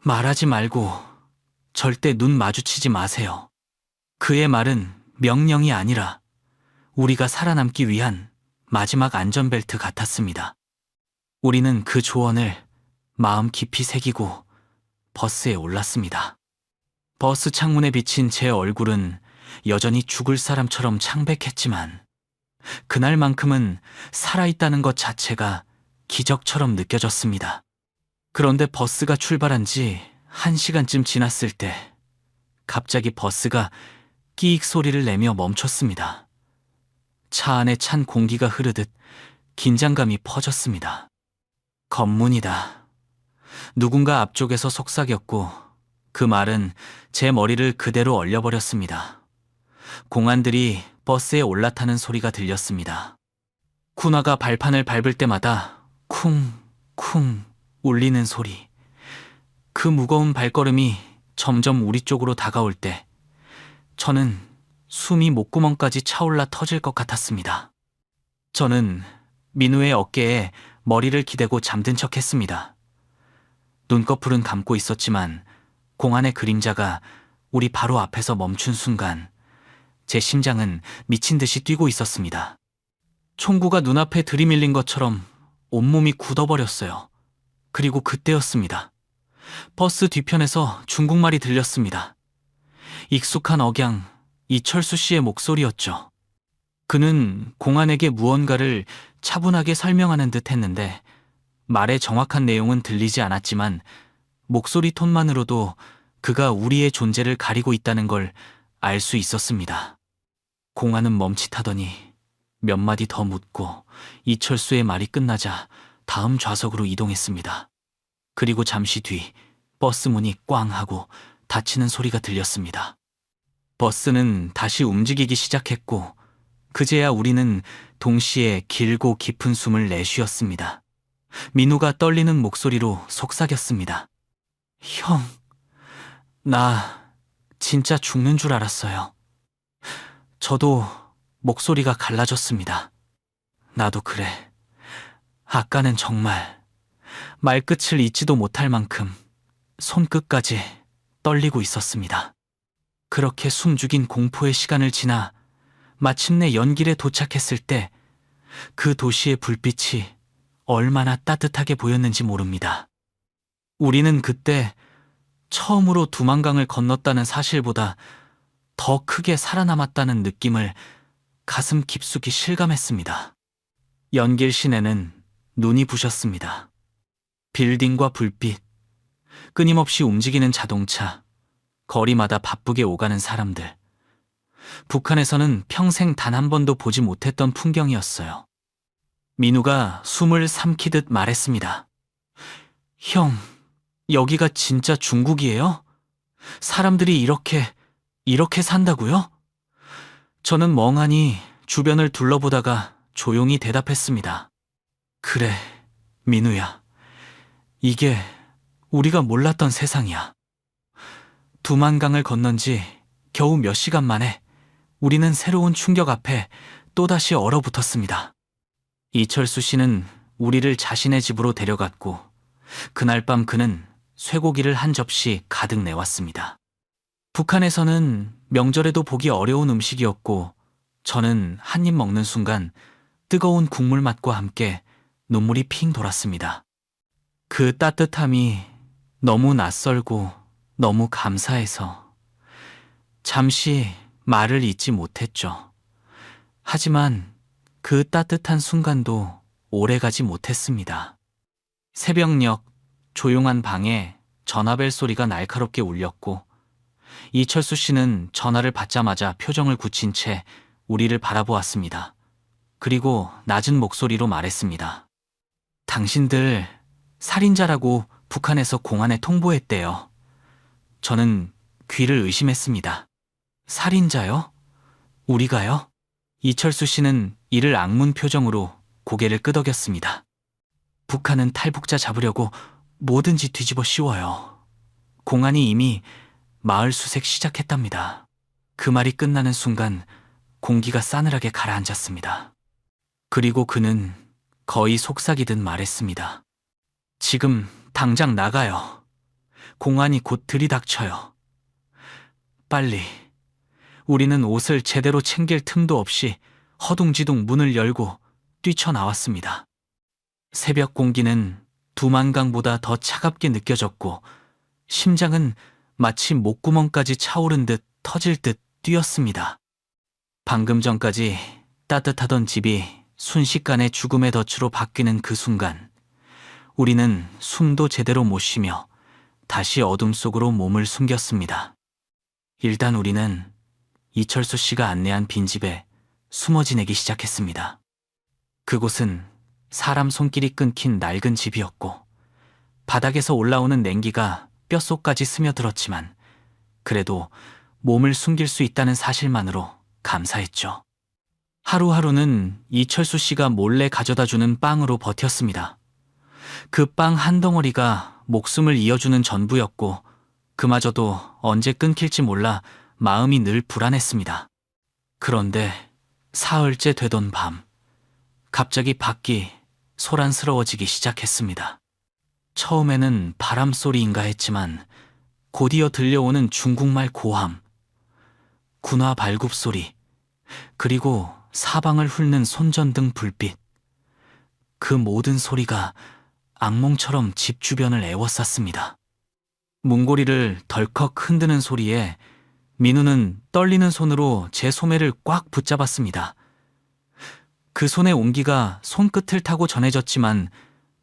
말하지 말고 절대 눈 마주치지 마세요. 그의 말은 명령이 아니라 우리가 살아남기 위한 마지막 안전벨트 같았습니다. 우리는 그 조언을 마음 깊이 새기고 버스에 올랐습니다. 버스 창문에 비친 제 얼굴은 여전히 죽을 사람처럼 창백했지만 그날만큼은 살아있다는 것 자체가 기적처럼 느껴졌습니다. 그런데 버스가 출발한 지 1시간쯤 지났을 때 갑자기 버스가 끼익 소리를 내며 멈췄습니다. 차 안에 찬 공기가 흐르듯 긴장감이 퍼졌습니다. 검문이다. 누군가 앞쪽에서 속삭였고 그 말은 제 머리를 그대로 얼려버렸습니다. 공안들이 버스에 올라타는 소리가 들렸습니다. 쿠나가 발판을 밟을 때마다 쿵쿵 울리는 소리. 그 무거운 발걸음이 점점 우리 쪽으로 다가올 때 저는 숨이 목구멍까지 차올라 터질 것 같았습니다. 저는 민우의 어깨에 머리를 기대고 잠든 척했습니다. 눈꺼풀은 감고 있었지만 공안의 그림자가 우리 바로 앞에서 멈춘 순간 제 심장은 미친 듯이 뛰고 있었습니다. 총구가 눈앞에 들이밀린 것처럼 온몸이 굳어버렸어요. 그리고 그때였습니다. 버스 뒤편에서 중국말이 들렸습니다. 익숙한 억양, 이철수 씨의 목소리였죠. 그는 공안에게 무언가를 차분하게 설명하는 듯 했는데 말의 정확한 내용은 들리지 않았지만 목소리 톤만으로도 그가 우리의 존재를 가리고 있다는 걸 알 수 있었습니다. 공안은 멈칫하더니 몇 마디 더 묻고 이철수의 말이 끝나자 다음 좌석으로 이동했습니다. 그리고 잠시 뒤 버스 문이 꽝 하고 닫히는 소리가 들렸습니다. 버스는 다시 움직이기 시작했고 그제야 우리는 동시에 길고 깊은 숨을 내쉬었습니다. 민우가 떨리는 목소리로 속삭였습니다. 형, 나 진짜 죽는 줄 알았어요. 저도 목소리가 갈라졌습니다. 나도 그래. 아까는 정말 말끝을 잇지도 못할 만큼 손끝까지 떨리고 있었습니다. 그렇게 숨죽인 공포의 시간을 지나 마침내 연길에 도착했을 때 그 도시의 불빛이 얼마나 따뜻하게 보였는지 모릅니다. 우리는 그때 처음으로 두만강을 건넜다는 사실보다 더 크게 살아남았다는 느낌을 가슴 깊숙이 실감했습니다. 연길 시내는 눈이 부셨습니다. 빌딩과 불빛, 끊임없이 움직이는 자동차, 거리마다 바쁘게 오가는 사람들. 북한에서는 평생 단 한 번도 보지 못했던 풍경이었어요. 민우가 숨을 삼키듯 말했습니다. 형, 여기가 진짜 중국이에요? 사람들이 이렇게 산다고요? 저는 멍하니 주변을 둘러보다가 조용히 대답했습니다. 그래, 민우야. 이게 우리가 몰랐던 세상이야. 두만강을 건넌 지 겨우 몇 시간 만에 우리는 새로운 충격 앞에 또다시 얼어붙었습니다. 이철수 씨는 우리를 자신의 집으로 데려갔고 그날 밤 그는 쇠고기를 한 접시 가득 내왔습니다. 북한에서는 명절에도 보기 어려운 음식이었고 저는 한 입 먹는 순간 뜨거운 국물 맛과 함께 눈물이 핑 돌았습니다. 그 따뜻함이 너무 낯설고 너무 감사해서 잠시 말을 잇지 못했죠. 하지만 그 따뜻한 순간도 오래가지 못했습니다. 새벽녘 조용한 방에 전화벨 소리가 날카롭게 울렸고 이철수 씨는 전화를 받자마자 표정을 굳힌 채 우리를 바라보았습니다. 그리고 낮은 목소리로 말했습니다. 당신들 살인자라고 북한에서 공안에 통보했대요. 저는 귀를 의심했습니다. 살인자요? 우리가요? 이철수 씨는 이를 악문 표정으로 고개를 끄덕였습니다. 북한은 탈북자 잡으려고 뭐든지 뒤집어 씌워요. 공안이 이미 마을 수색 시작했답니다. 그 말이 끝나는 순간 공기가 싸늘하게 가라앉았습니다. 그리고 그는 거의 속삭이듯 말했습니다. 지금 당장 나가요. 공안이 곧 들이닥쳐요. 빨리. 우리는 옷을 제대로 챙길 틈도 없이 허둥지둥 문을 열고 뛰쳐나왔습니다. 새벽 공기는 두만강보다 더 차갑게 느껴졌고 심장은 마치 목구멍까지 차오른 듯 터질 듯 뛰었습니다. 방금 전까지 따뜻하던 집이 순식간에 죽음의 덫으로 바뀌는 그 순간 우리는 숨도 제대로 못 쉬며 다시 어둠 속으로 몸을 숨겼습니다. 일단 우리는 이철수 씨가 안내한 빈집에 숨어 지내기 시작했습니다. 그곳은 사람 손길이 끊긴 낡은 집이었고 바닥에서 올라오는 냉기가 뼛속까지 스며들었지만 그래도 몸을 숨길 수 있다는 사실만으로 감사했죠. 하루하루는 이철수 씨가 몰래 가져다 주는 빵으로 버텼습니다. 그 빵 한 덩어리가 목숨을 이어주는 전부였고 그마저도 언제 끊길지 몰라 마음이 늘 불안했습니다. 그런데 사흘째 되던 밤, 갑자기 밖이 소란스러워지기 시작했습니다. 처음에는 바람소리인가 했지만 곧이어 들려오는 중국말 고함, 군화 발굽 소리, 그리고 사방을 훑는 손전등 불빛. 그 모든 소리가 악몽처럼 집 주변을 에워쌌습니다. 문고리를 덜컥 흔드는 소리에 민우는 떨리는 손으로 제 소매를 꽉 붙잡았습니다. 그 손의 온기가 손끝을 타고 전해졌지만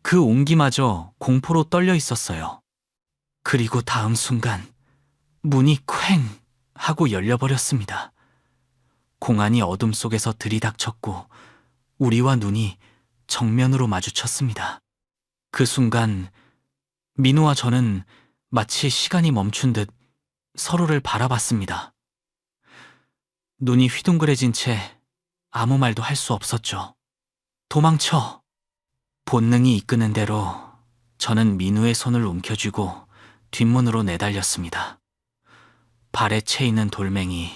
그 온기마저 공포로 떨려 있었어요. 그리고 다음 순간 문이 쾅 하고 열려버렸습니다. 공안이 어둠 속에서 들이닥쳤고 우리와 눈이 정면으로 마주쳤습니다. 그 순간 민우와 저는 마치 시간이 멈춘 듯 서로를 바라봤습니다. 눈이 휘둥그레진 채 아무 말도 할 수 없었죠. 도망쳐! 본능이 이끄는 대로 저는 민우의 손을 움켜쥐고 뒷문으로 내달렸습니다. 발에 채이는 돌멩이,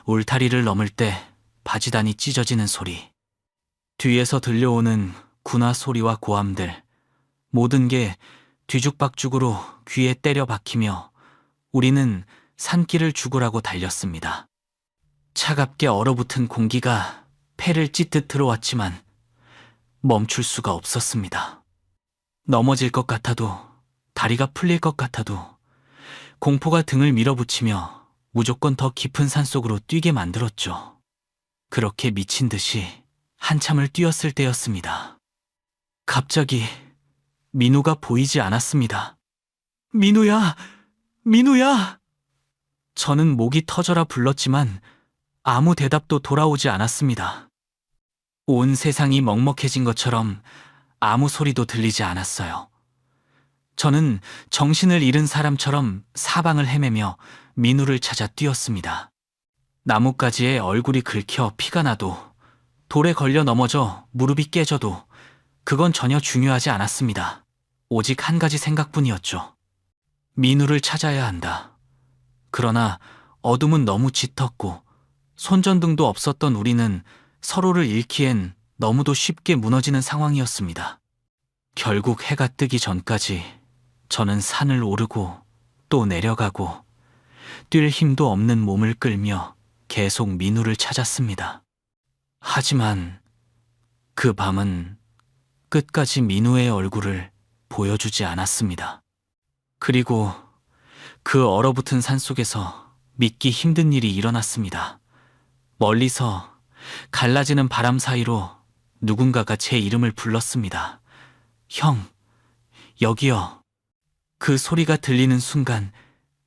울타리를 넘을 때 바지단이 찢어지는 소리, 뒤에서 들려오는 군화 소리와 고함들, 모든 게 뒤죽박죽으로 귀에 때려 박히며 우리는 산길을 죽으라고 달렸습니다. 차갑게 얼어붙은 공기가 폐를 찢듯 들어왔지만 멈출 수가 없었습니다. 넘어질 것 같아도, 다리가 풀릴 것 같아도 공포가 등을 밀어붙이며 무조건 더 깊은 산속으로 뛰게 만들었죠. 그렇게 미친 듯이 한참을 뛰었을 때였습니다. 갑자기 민우가 보이지 않았습니다. 민우야! 민우야! 저는 목이 터져라 불렀지만 아무 대답도 돌아오지 않았습니다. 온 세상이 먹먹해진 것처럼 아무 소리도 들리지 않았어요. 저는 정신을 잃은 사람처럼 사방을 헤매며 민우를 찾아 뛰었습니다. 나뭇가지에 얼굴이 긁혀 피가 나도, 돌에 걸려 넘어져 무릎이 깨져도 그건 전혀 중요하지 않았습니다. 오직 한 가지 생각뿐이었죠. 민우를 찾아야 한다. 그러나 어둠은 너무 짙었고 손전등도 없었던 우리는 서로를 잃기엔 너무도 쉽게 무너지는 상황이었습니다. 결국 해가 뜨기 전까지 저는 산을 오르고 또 내려가고 뛸 힘도 없는 몸을 끌며 계속 민우를 찾았습니다. 하지만 그 밤은 끝까지 민우의 얼굴을 보여주지 않았습니다. 그리고 그 얼어붙은 산속에서 믿기 힘든 일이 일어났습니다. 멀리서 갈라지는 바람 사이로 누군가가 제 이름을 불렀습니다. 형, 여기요. 그 소리가 들리는 순간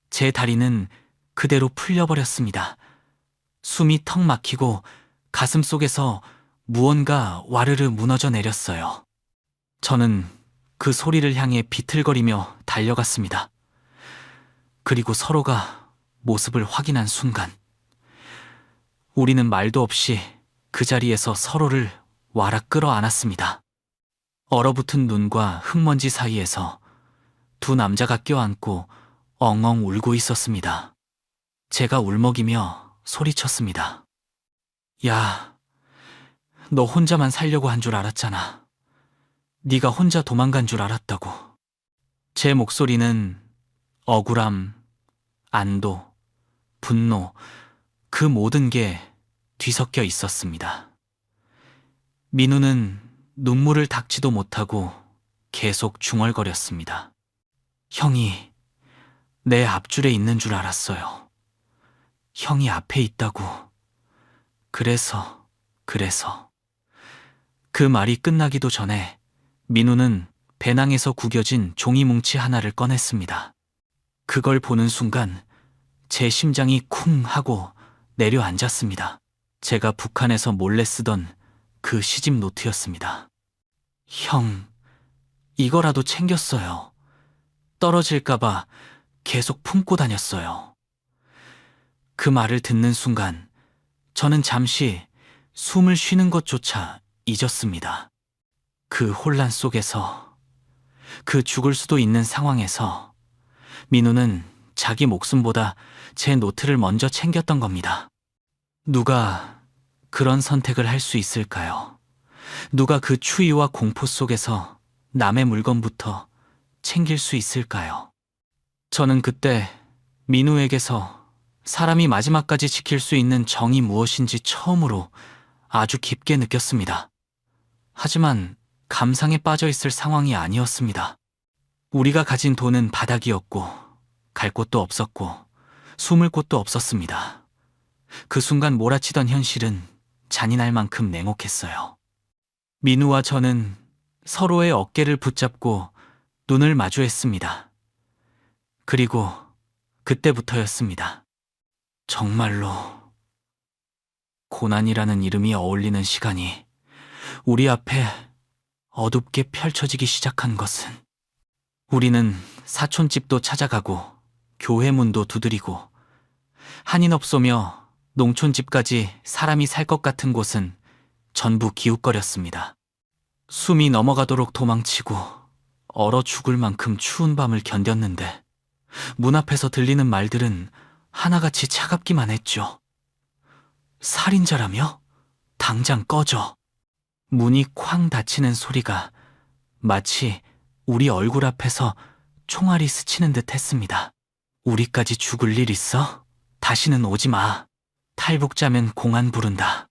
제 다리는 그대로 풀려버렸습니다. 숨이 턱 막히고 가슴 속에서 무언가 와르르 무너져 내렸어요. 저는 그 소리를 향해 비틀거리며 달려갔습니다. 그리고 서로가 모습을 확인한 순간 우리는 말도 없이 그 자리에서 서로를 와락 끌어안았습니다. 얼어붙은 눈과 흙먼지 사이에서 두 남자가 껴안고 엉엉 울고 있었습니다. 제가 울먹이며 소리쳤습니다. 야, 너 혼자만 살려고 한 줄 알았잖아. 네가 혼자 도망간 줄 알았다고. 제 목소리는 억울함, 안도, 분노, 그 모든 게 뒤섞여 있었습니다. 민우는 눈물을 닦지도 못하고 계속 중얼거렸습니다. 형이 내 앞줄에 있는 줄 알았어요. 형이 앞에 있다고. 그래서. 그 말이 끝나기도 전에 민우는 배낭에서 구겨진 종이 뭉치 하나를 꺼냈습니다. 그걸 보는 순간 제 심장이 쿵 하고 내려앉았습니다. 제가 북한에서 몰래 쓰던 그 시집 노트였습니다. 형, 이거라도 챙겼어요. 떨어질까봐 계속 품고 다녔어요. 그 말을 듣는 순간 저는 잠시 숨을 쉬는 것조차 잊었습니다. 그 혼란 속에서, 그 죽을 수도 있는 상황에서 민우는 자기 목숨보다 제 노트를 먼저 챙겼던 겁니다. 누가 그런 선택을 할 수 있을까요? 누가 그 추위와 공포 속에서 남의 물건부터 챙길 수 있을까요? 저는 그때 민우에게서 사람이 마지막까지 지킬 수 있는 정이 무엇인지 처음으로 아주 깊게 느꼈습니다. 하지만 감상에 빠져 있을 상황이 아니었습니다. 우리가 가진 돈은 바닥이었고 갈 곳도 없었고 숨을 곳도 없었습니다. 그 순간 몰아치던 현실은 잔인할 만큼 냉혹했어요. 민우와 저는 서로의 어깨를 붙잡고 눈을 마주했습니다. 그리고 그때부터였습니다. 정말로 고난이라는 이름이 어울리는 시간이 우리 앞에 어둡게 펼쳐지기 시작한 것은, 우리는 사촌집도 찾아가고 교회 문도 두드리고 한인업소며 농촌집까지 사람이 살 것 같은 곳은 전부 기웃거렸습니다. 숨이 넘어가도록 도망치고 얼어 죽을 만큼 추운 밤을 견뎠는데 문 앞에서 들리는 말들은 하나같이 차갑기만 했죠. 살인자라며? 당장 꺼져. 문이 쾅 닫히는 소리가 마치 우리 얼굴 앞에서 총알이 스치는 듯 했습니다. 우리까지 죽을 일 있어? 다시는 오지 마. 탈북자면 공안 부른다.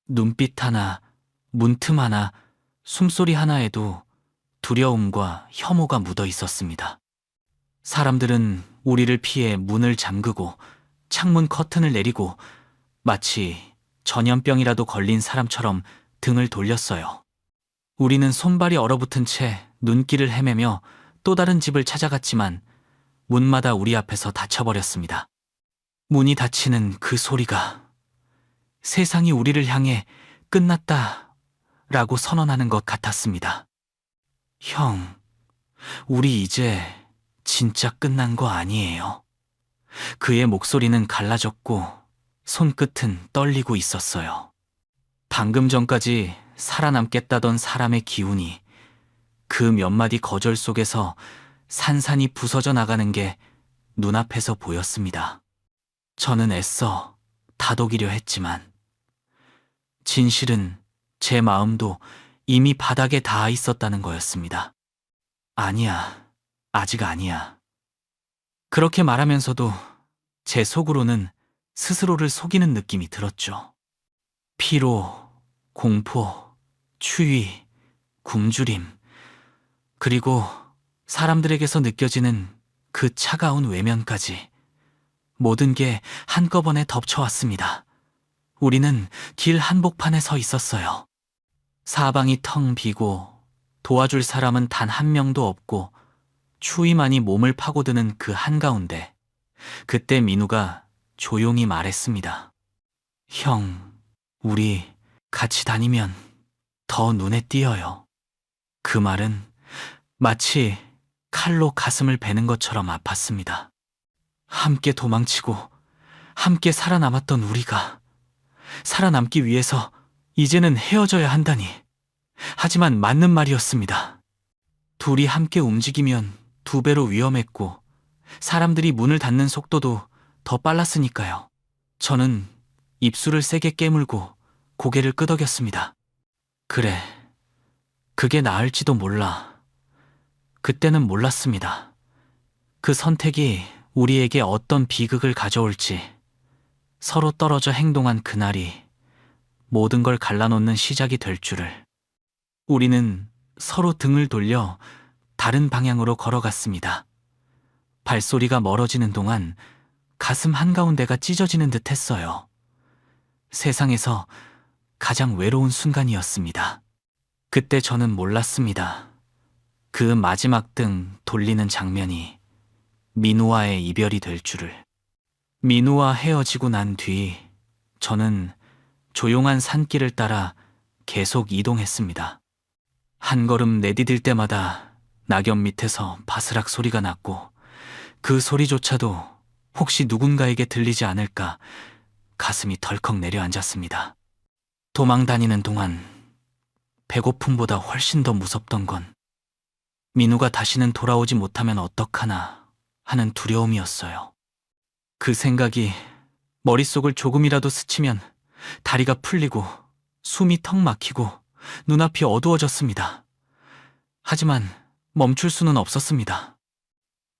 눈빛 하나, 문틈 하나, 숨소리 하나에도 두려움과 혐오가 묻어 있었습니다. 사람들은 우리를 피해 문을 잠그고 창문 커튼을 내리고 마치 전염병이라도 걸린 사람처럼 등을 돌렸어요. 우리는 손발이 얼어붙은 채 눈길을 헤매며 또 다른 집을 찾아갔지만 문마다 우리 앞에서 닫혀버렸습니다. 문이 닫히는 그 소리가 세상이 우리를 향해 끝났다 라고 선언하는 것 같았습니다. 형, 우리 이제 진짜 끝난 거 아니에요. 그의 목소리는 갈라졌고 손끝은 떨리고 있었어요. 방금 전까지 살아남겠다던 사람의 기운이 그 몇 마디 거절 속에서 산산이 부서져 나가는 게 눈앞에서 보였습니다. 저는 애써 다독이려 했지만 진실은 제 마음도 이미 바닥에 닿아 있었다는 거였습니다. 아니야, 아직 아니야. 그렇게 말하면서도 제 속으로는 스스로를 속이는 느낌이 들었죠. 피로, 공포, 추위, 굶주림, 그리고 사람들에게서 느껴지는 그 차가운 외면까지 모든 게 한꺼번에 덮쳐왔습니다. 우리는 길 한복판에 서 있었어요. 사방이 텅 비고 도와줄 사람은 단 한 명도 없고 추위만이 몸을 파고드는 그 한가운데 그때 민우가 조용히 말했습니다. 형, 우리 같이 다니면 더 눈에 띄어요. 그 말은 마치 칼로 가슴을 베는 것처럼 아팠습니다. 함께 도망치고 함께 살아남았던 우리가 살아남기 위해서 이제는 헤어져야 한다니. 하지만 맞는 말이었습니다. 둘이 함께 움직이면 2배로 위험했고 사람들이 문을 닫는 속도도 더 빨랐으니까요. 저는 입술을 세게 깨물고 고개를 끄덕였습니다. 그래, 그게 나을지도 몰라. 그때는 몰랐습니다. 그 선택이 우리에게 어떤 비극을 가져올지, 서로 떨어져 행동한 그날이 모든 걸 갈라놓는 시작이 될 줄을. 우리는 서로 등을 돌려 다른 방향으로 걸어갔습니다. 발소리가 멀어지는 동안 가슴 한가운데가 찢어지는 듯 했어요. 세상에서 가장 외로운 순간이었습니다. 그때 저는 몰랐습니다. 그 마지막 등 돌리는 장면이 민우와의 이별이 될 줄을. 민우와 헤어지고 난 뒤 저는 조용한 산길을 따라 계속 이동했습니다. 한 걸음 내디딜 때마다 낙엽 밑에서 바스락 소리가 났고 그 소리조차도 혹시 누군가에게 들리지 않을까 가슴이 덜컥 내려앉았습니다. 도망 다니는 동안 배고픔보다 훨씬 더 무섭던 건 민우가 다시는 돌아오지 못하면 어떡하나 하는 두려움이었어요. 그 생각이 머릿속을 조금이라도 스치면 다리가 풀리고 숨이 턱 막히고 눈앞이 어두워졌습니다. 하지만 멈출 수는 없었습니다.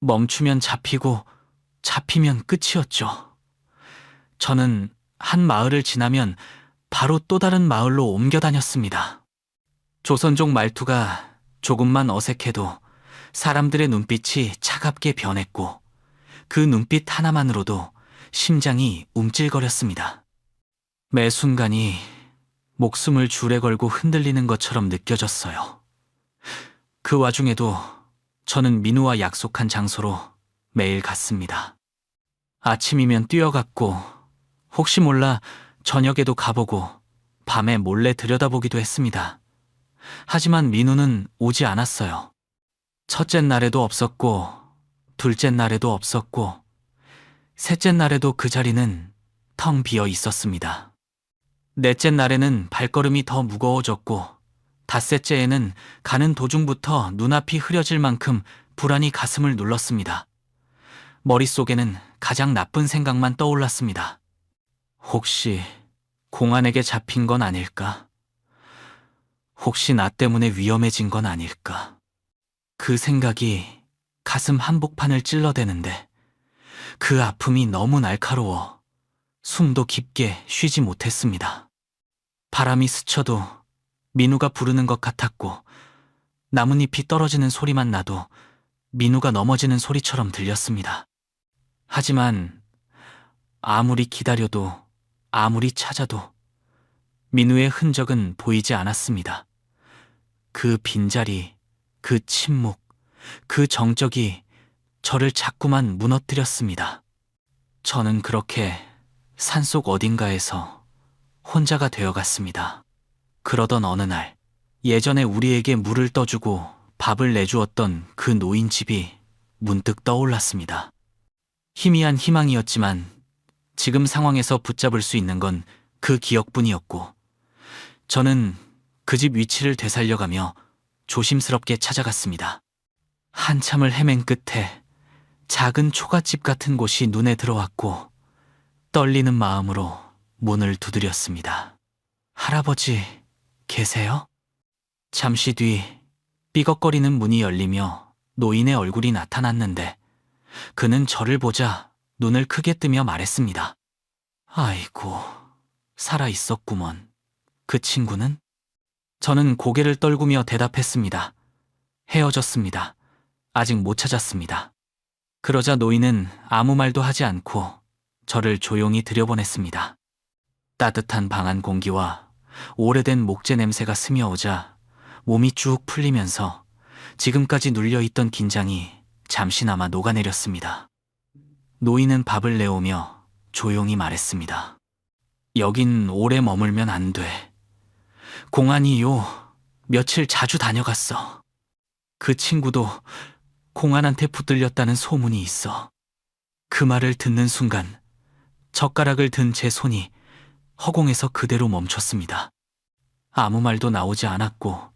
멈추면 잡히고 잡히면 끝이었죠. 저는 한 마을을 지나면 바로 또 다른 마을로 옮겨 다녔습니다. 조선족 말투가 조금만 어색해도 사람들의 눈빛이 차갑게 변했고 그 눈빛 하나만으로도 심장이 움찔거렸습니다. 매 순간이 목숨을 줄에 걸고 흔들리는 것처럼 느껴졌어요. 그 와중에도 저는 민우와 약속한 장소로 매일 갔습니다. 아침이면 뛰어갔고 혹시 몰라 저녁에도 가보고 밤에 몰래 들여다보기도 했습니다. 하지만 민우는 오지 않았어요. 첫째 날에도 없었고 둘째 날에도 없었고 셋째 날에도 그 자리는 텅 비어 있었습니다. 넷째 날에는 발걸음이 더 무거워졌고 닷새째에는 가는 도중부터 눈앞이 흐려질 만큼 불안이 가슴을 눌렀습니다. 머릿속에는 가장 나쁜 생각만 떠올랐습니다. 혹시 공안에게 잡힌 건 아닐까? 혹시 나 때문에 위험해진 건 아닐까? 그 생각이 가슴 한복판을 찔러대는데 그 아픔이 너무 날카로워 숨도 깊게 쉬지 못했습니다. 바람이 스쳐도 민우가 부르는 것 같았고 나뭇잎이 떨어지는 소리만 나도 민우가 넘어지는 소리처럼 들렸습니다. 하지만 아무리 기다려도 아무리 찾아도 민우의 흔적은 보이지 않았습니다. 그 빈자리, 그 침묵, 그 정적이 저를 자꾸만 무너뜨렸습니다. 저는 그렇게 산속 어딘가에서 혼자가 되어갔습니다. 그러던 어느 날, 예전에 우리에게 물을 떠주고 밥을 내주었던 그 노인 집이 문득 떠올랐습니다. 희미한 희망이었지만 지금 상황에서 붙잡을 수 있는 건 그 기억뿐이었고 저는 그 집 위치를 되살려가며 조심스럽게 찾아갔습니다. 한참을 헤맨 끝에 작은 초가집 같은 곳이 눈에 들어왔고 떨리는 마음으로 문을 두드렸습니다. 할아버지, 계세요? 잠시 뒤 삐걱거리는 문이 열리며 노인의 얼굴이 나타났는데 그는 저를 보자 눈을 크게 뜨며 말했습니다. 아이고, 살아있었구먼. 그 친구는? 저는 고개를 떨구며 대답했습니다. 헤어졌습니다. 아직 못 찾았습니다. 그러자 노인은 아무 말도 하지 않고 저를 조용히 들여보냈습니다. 따뜻한 방 안 공기와 오래된 목재 냄새가 스며오자 몸이 쭉 풀리면서 지금까지 눌려있던 긴장이 잠시나마 녹아내렸습니다. 노인은 밥을 내오며 조용히 말했습니다. 여긴 오래 머물면 안 돼. 공안이요, 며칠 자주 다녀갔어. 그 친구도 공안한테 붙들렸다는 소문이 있어. 그 말을 듣는 순간 젓가락을 든 제 손이 허공에서 그대로 멈췄습니다. 아무 말도 나오지 않았고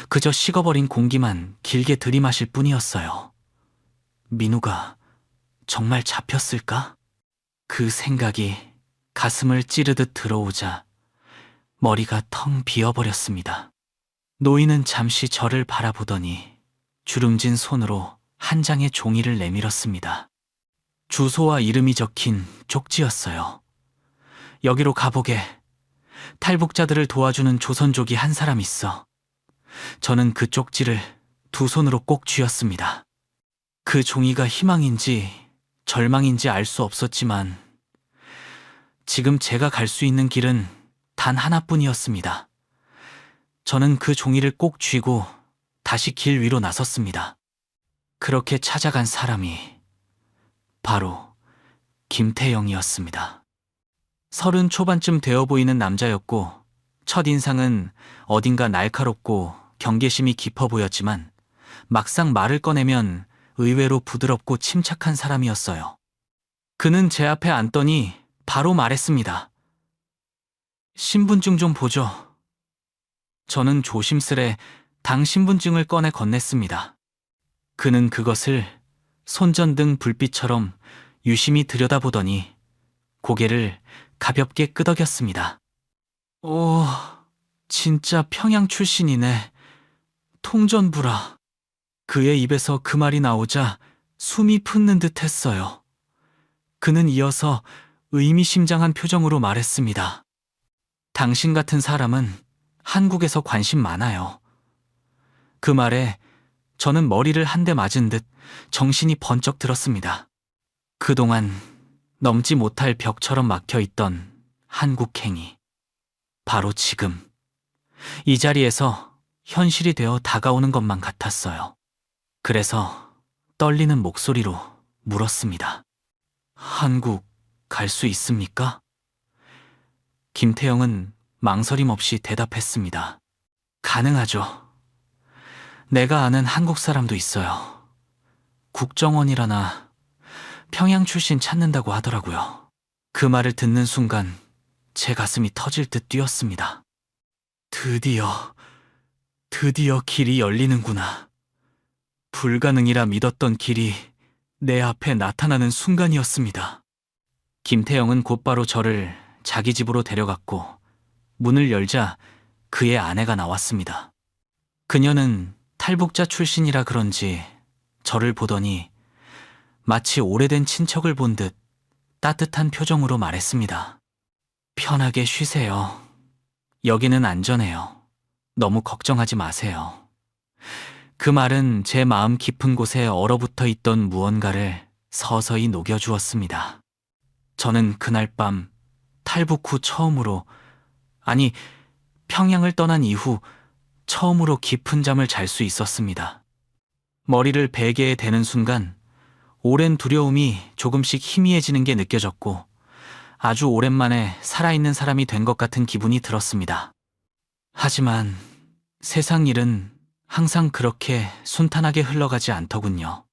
그저 식어버린 공기만 길게 들이마실 뿐이었어요. 민우가 정말 잡혔을까? 그 생각이 가슴을 찌르듯 들어오자 머리가 텅 비어버렸습니다. 노인은 잠시 저를 바라보더니 주름진 손으로 한 장의 종이를 내밀었습니다. 주소와 이름이 적힌 쪽지였어요. 여기로 가보게. 탈북자들을 도와주는 조선족이 한 사람 있어. 저는 그 쪽지를 두 손으로 꼭 쥐었습니다. 그 종이가 희망인지 절망인지 알 수 없었지만 지금 제가 갈 수 있는 길은 단 하나뿐이었습니다. 저는 그 종이를 꼭 쥐고 다시 길 위로 나섰습니다. 그렇게 찾아간 사람이 바로 김태영이었습니다. 30 초반쯤 되어 보이는 남자였고 첫인상은 어딘가 날카롭고 경계심이 깊어 보였지만 막상 말을 꺼내면 의외로 부드럽고 침착한 사람이었어요. 그는 제 앞에 앉더니 바로 말했습니다. 신분증 좀 보죠. 저는 조심스레 당 신분증을 꺼내 건넸습니다. 그는 그것을 손전등 불빛처럼 유심히 들여다보더니 고개를 가볍게 끄덕였습니다. 오, 진짜 평양 출신이네. 통전부라. 그의 입에서 그 말이 나오자 숨이 붙는 듯 했어요. 그는 이어서 의미심장한 표정으로 말했습니다. 당신 같은 사람은 한국에서 관심 많아요. 그 말에 저는 머리를 한 대 맞은 듯 정신이 번쩍 들었습니다. 그동안 넘지 못할 벽처럼 막혀있던 한국행이 바로 지금 이 자리에서 현실이 되어 다가오는 것만 같았어요. 그래서 떨리는 목소리로 물었습니다. 한국 갈 수 있습니까? 김태영은 망설임 없이 대답했습니다. 가능하죠. 내가 아는 한국 사람도 있어요. 국정원이라나 평양 출신 찾는다고 하더라고요. 그 말을 듣는 순간 제 가슴이 터질 듯 뛰었습니다. 드디어 길이 열리는구나. 불가능이라 믿었던 길이 내 앞에 나타나는 순간이었습니다. 김태영은 곧바로 저를 자기 집으로 데려갔고 문을 열자 그의 아내가 나왔습니다. 그녀는 탈북자 출신이라 그런지 저를 보더니 마치 오래된 친척을 본 듯 따뜻한 표정으로 말했습니다. 편하게 쉬세요. 여기는 안전해요. 너무 걱정하지 마세요. 그 말은 제 마음 깊은 곳에 얼어붙어 있던 무언가를 서서히 녹여주었습니다. 저는 그날 밤 탈북 후 처음으로, 아니 평양을 떠난 이후 처음으로 깊은 잠을 잘 수 있었습니다. 머리를 베개에 대는 순간 오랜 두려움이 조금씩 희미해지는 게 느껴졌고 아주 오랜만에 살아있는 사람이 된 것 같은 기분이 들었습니다. 하지만 세상 일은 항상 그렇게 순탄하게 흘러가지 않더군요.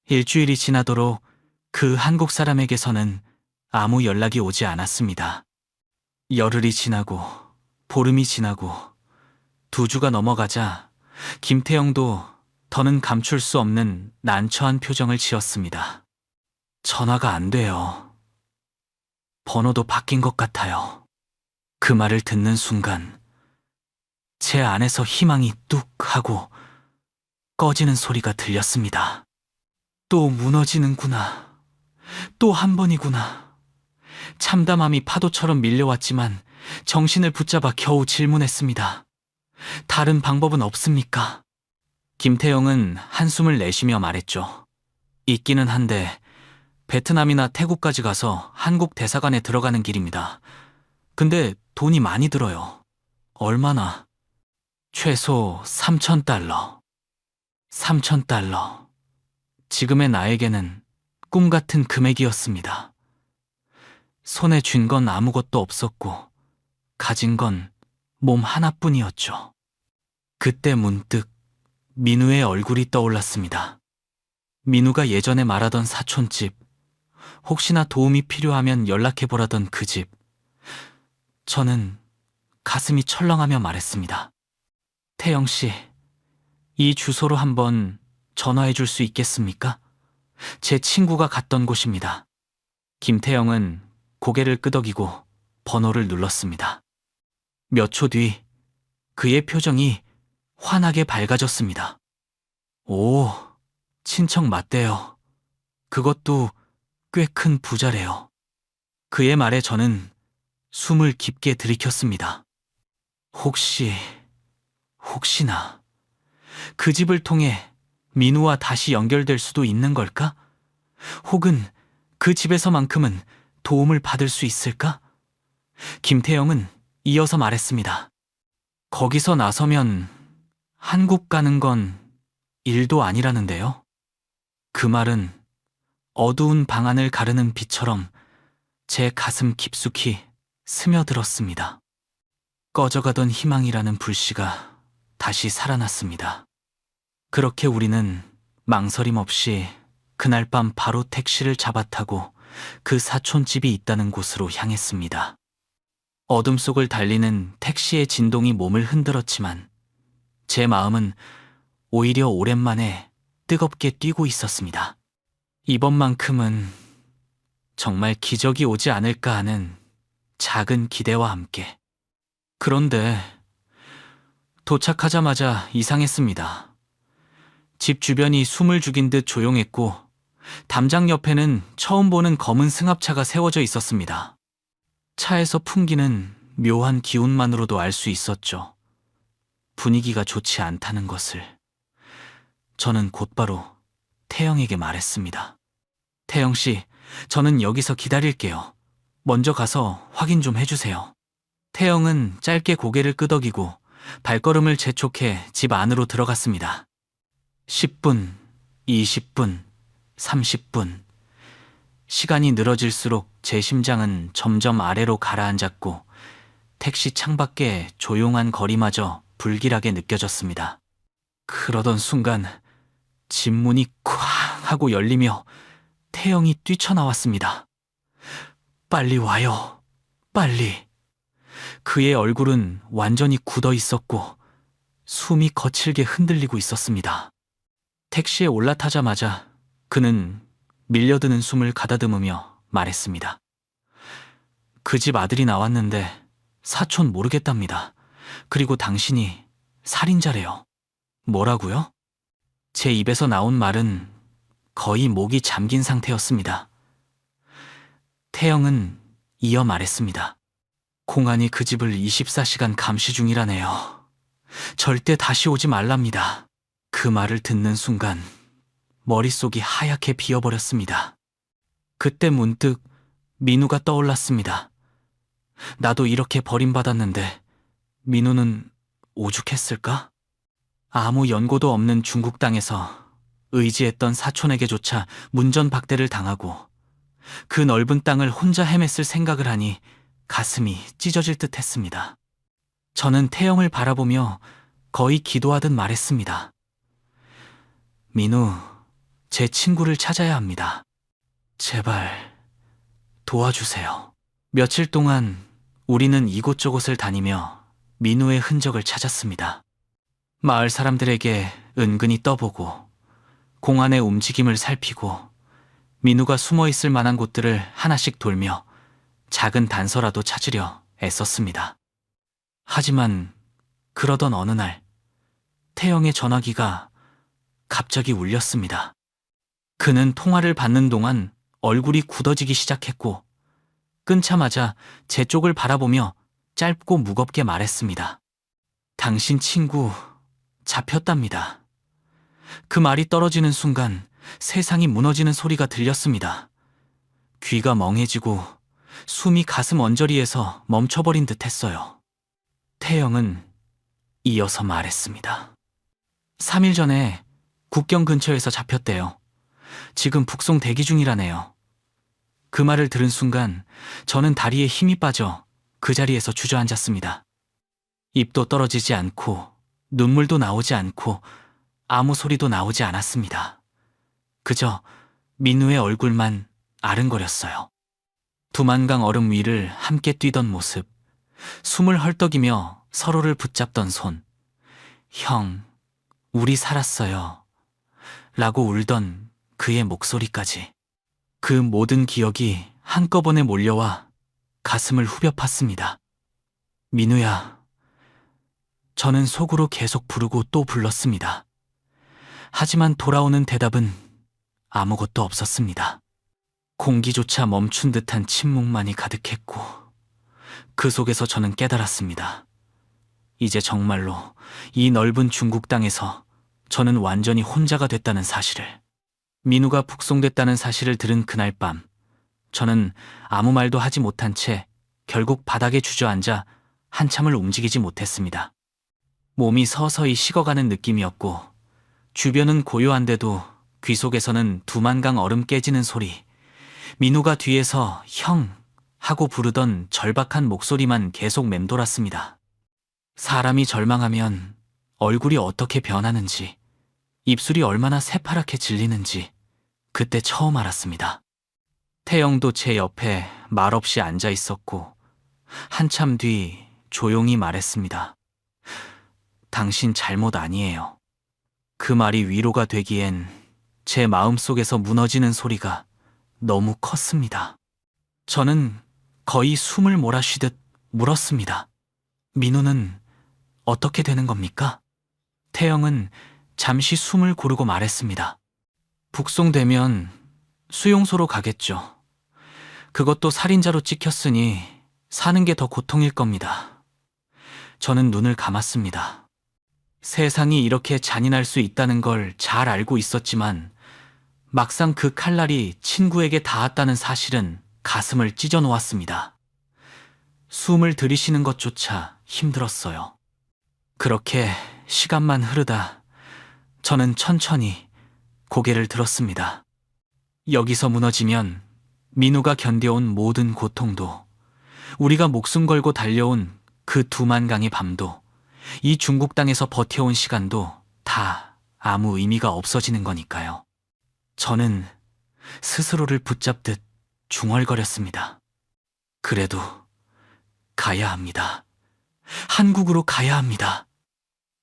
일주일이 지나도록 그 한국 사람에게서는 아무 연락이 오지 않았습니다. 열흘이 지나고 보름이 지나고 2주가 넘어가자 김태영도 더는 감출 수 없는 난처한 표정을 지었습니다. 전화가 안 돼요. 번호도 바뀐 것 같아요. 그 말을 듣는 순간 제 안에서 희망이 뚝 하고 꺼지는 소리가 들렸습니다. 또 무너지는구나. 또 한 번이구나. 참담함이 파도처럼 밀려왔지만 정신을 붙잡아 겨우 질문했습니다. 다른 방법은 없습니까? 김태영은 한숨을 내쉬며 말했죠. 있기는 한데 베트남이나 태국까지 가서 한국 대사관에 들어가는 길입니다. 근데 돈이 많이 들어요. 얼마나? 최소 3,000달러. 3,000달러. 지금의 나에게는 꿈 같은 금액이었습니다. 손에 쥔 건 아무것도 없었고 가진 건 몸 하나뿐이었죠. 그때 문득 민우의 얼굴이 떠올랐습니다. 민우가 예전에 말하던 사촌집, 혹시나 도움이 필요하면 연락해보라던 그 집. 저는 가슴이 철렁하며 말했습니다. 태영 씨, 이 주소로 한번 전화해 줄 수 있겠습니까? 제 친구가 갔던 곳입니다. 김태영은 고개를 끄덕이고 번호를 눌렀습니다. 몇 초 뒤 그의 표정이 환하게 밝아졌습니다. 오, 친척 맞대요. 그것도 꽤 큰 부자래요. 그의 말에 저는 숨을 깊게 들이켰습니다. 혹시나 그 집을 통해 민우와 다시 연결될 수도 있는 걸까? 혹은 그 집에서만큼은 도움을 받을 수 있을까? 김태영은 이어서 말했습니다. 거기서 나서면 한국 가는 건 일도 아니라는데요. 그 말은 어두운 방 안을 가르는 빛처럼 제 가슴 깊숙이 스며들었습니다. 꺼져가던 희망이라는 불씨가 다시 살아났습니다. 그렇게 우리는 망설임 없이 그날 밤 바로 택시를 잡아타고 그 사촌집이 있다는 곳으로 향했습니다. 어둠 속을 달리는 택시의 진동이 몸을 흔들었지만 제 마음은 오히려 오랜만에 뜨겁게 뛰고 있었습니다. 이번만큼은 정말 기적이 오지 않을까 하는 작은 기대와 함께. 그런데 도착하자마자 이상했습니다. 집 주변이 숨을 죽인 듯 조용했고 담장 옆에는 처음 보는 검은 승합차가 세워져 있었습니다. 차에서 풍기는 묘한 기운만으로도 알 수 있었죠. 분위기가 좋지 않다는 것을. 저는 곧바로 태영에게 말했습니다. 태영 씨, 저는 여기서 기다릴게요. 먼저 가서 확인 좀 해주세요. 태영은 짧게 고개를 끄덕이고 발걸음을 재촉해 집 안으로 들어갔습니다. 10분, 20분, 30분. 시간이 늘어질수록 제 심장은 점점 아래로 가라앉았고 택시 창밖에 조용한 거리마저 불길하게 느껴졌습니다. 그러던 순간 집 문이 쾅 하고 열리며 태영이 뛰쳐나왔습니다. 빨리 와요. 빨리. 그의 얼굴은 완전히 굳어 있었고 숨이 거칠게 흔들리고 있었습니다. 택시에 올라타자마자 그는 밀려드는 숨을 가다듬으며 말했습니다. 그 집 아들이 나왔는데 사촌 모르겠답니다. 그리고 당신이 살인자래요. 뭐라고요? 제 입에서 나온 말은 거의 목이 잠긴 상태였습니다. 태영은 이어 말했습니다. 공안이 그 집을 24시간 감시 중이라네요. 절대 다시 오지 말랍니다. 그 말을 듣는 순간 머릿속이 하얗게 비어버렸습니다. 그때 문득 민우가 떠올랐습니다. 나도 이렇게 버림받았는데 민우는 오죽했을까? 아무 연고도 없는 중국 땅에서 의지했던 사촌에게조차 문전박대를 당하고 그 넓은 땅을 혼자 헤맸을 생각을 하니 가슴이 찢어질 듯 했습니다. 저는 태영을 바라보며 거의 기도하듯 말했습니다. 민우, 제 친구를 찾아야 합니다. 제발 도와주세요. 며칠 동안 우리는 이곳저곳을 다니며 민우의 흔적을 찾았습니다. 마을 사람들에게 은근히 떠보고 공안의 움직임을 살피고 민우가 숨어 있을 만한 곳들을 하나씩 돌며 작은 단서라도 찾으려 애썼습니다. 하지만 그러던 어느 날 태영의 전화기가 갑자기 울렸습니다. 그는 통화를 받는 동안 얼굴이 굳어지기 시작했고 끊자마자 제 쪽을 바라보며 짧고 무겁게 말했습니다. 당신 친구 잡혔답니다. 그 말이 떨어지는 순간 세상이 무너지는 소리가 들렸습니다. 귀가 멍해지고 숨이 가슴 언저리에서 멈춰버린 듯 했어요. 태영은 이어서 말했습니다. 3일 전에 국경 근처에서 잡혔대요. 지금 북송 대기 중이라네요. 그 말을 들은 순간 저는 다리에 힘이 빠져 그 자리에서 주저앉았습니다. 입도 떨어지지 않고 눈물도 나오지 않고 아무 소리도 나오지 않았습니다. 그저 민우의 얼굴만 아른거렸어요. 두만강 얼음 위를 함께 뛰던 모습, 숨을 헐떡이며 서로를 붙잡던 손, 형, 우리 살았어요. 라고 울던 그의 목소리까지. 그 모든 기억이 한꺼번에 몰려와 가슴을 후벼 팠습니다. 민우야. 저는 속으로 계속 부르고 또 불렀습니다. 하지만 돌아오는 대답은 아무것도 없었습니다. 공기조차 멈춘 듯한 침묵만이 가득했고 그 속에서 저는 깨달았습니다. 이제 정말로 이 넓은 중국 땅에서 저는 완전히 혼자가 됐다는 사실을. 민우가 북송됐다는 사실을 들은 그날 밤 저는 아무 말도 하지 못한 채 결국 바닥에 주저앉아 한참을 움직이지 못했습니다. 몸이 서서히 식어가는 느낌이었고 주변은 고요한데도 귀 속에서는 두만강 얼음 깨지는 소리, 민우가 뒤에서 형 하고 부르던 절박한 목소리만 계속 맴돌았습니다. 사람이 절망하면 얼굴이 어떻게 변하는지, 입술이 얼마나 새파랗게 질리는지 그때 처음 알았습니다. 태영도 제 옆에 말없이 앉아 있었고 한참 뒤 조용히 말했습니다. 당신 잘못 아니에요. 그 말이 위로가 되기엔 제 마음속에서 무너지는 소리가 너무 컸습니다. 저는 거의 숨을 몰아쉬듯 물었습니다. 민우는 어떻게 되는 겁니까? 태영은 잠시 숨을 고르고 말했습니다. 북송되면 수용소로 가겠죠. 그것도 살인자로 찍혔으니 사는 게 더 고통일 겁니다. 저는 눈을 감았습니다. 세상이 이렇게 잔인할 수 있다는 걸 잘 알고 있었지만 막상 그 칼날이 친구에게 닿았다는 사실은 가슴을 찢어 놓았습니다. 숨을 들이쉬는 것조차 힘들었어요. 그렇게 시간만 흐르다 저는 천천히 고개를 들었습니다. 여기서 무너지면 민우가 견뎌온 모든 고통도, 우리가 목숨 걸고 달려온 그 2만 강의 밤도, 이 중국 땅에서 버텨온 시간도 다 아무 의미가 없어지는 거니까요. 저는 스스로를 붙잡듯 중얼거렸습니다. 그래도 가야 합니다. 한국으로 가야 합니다.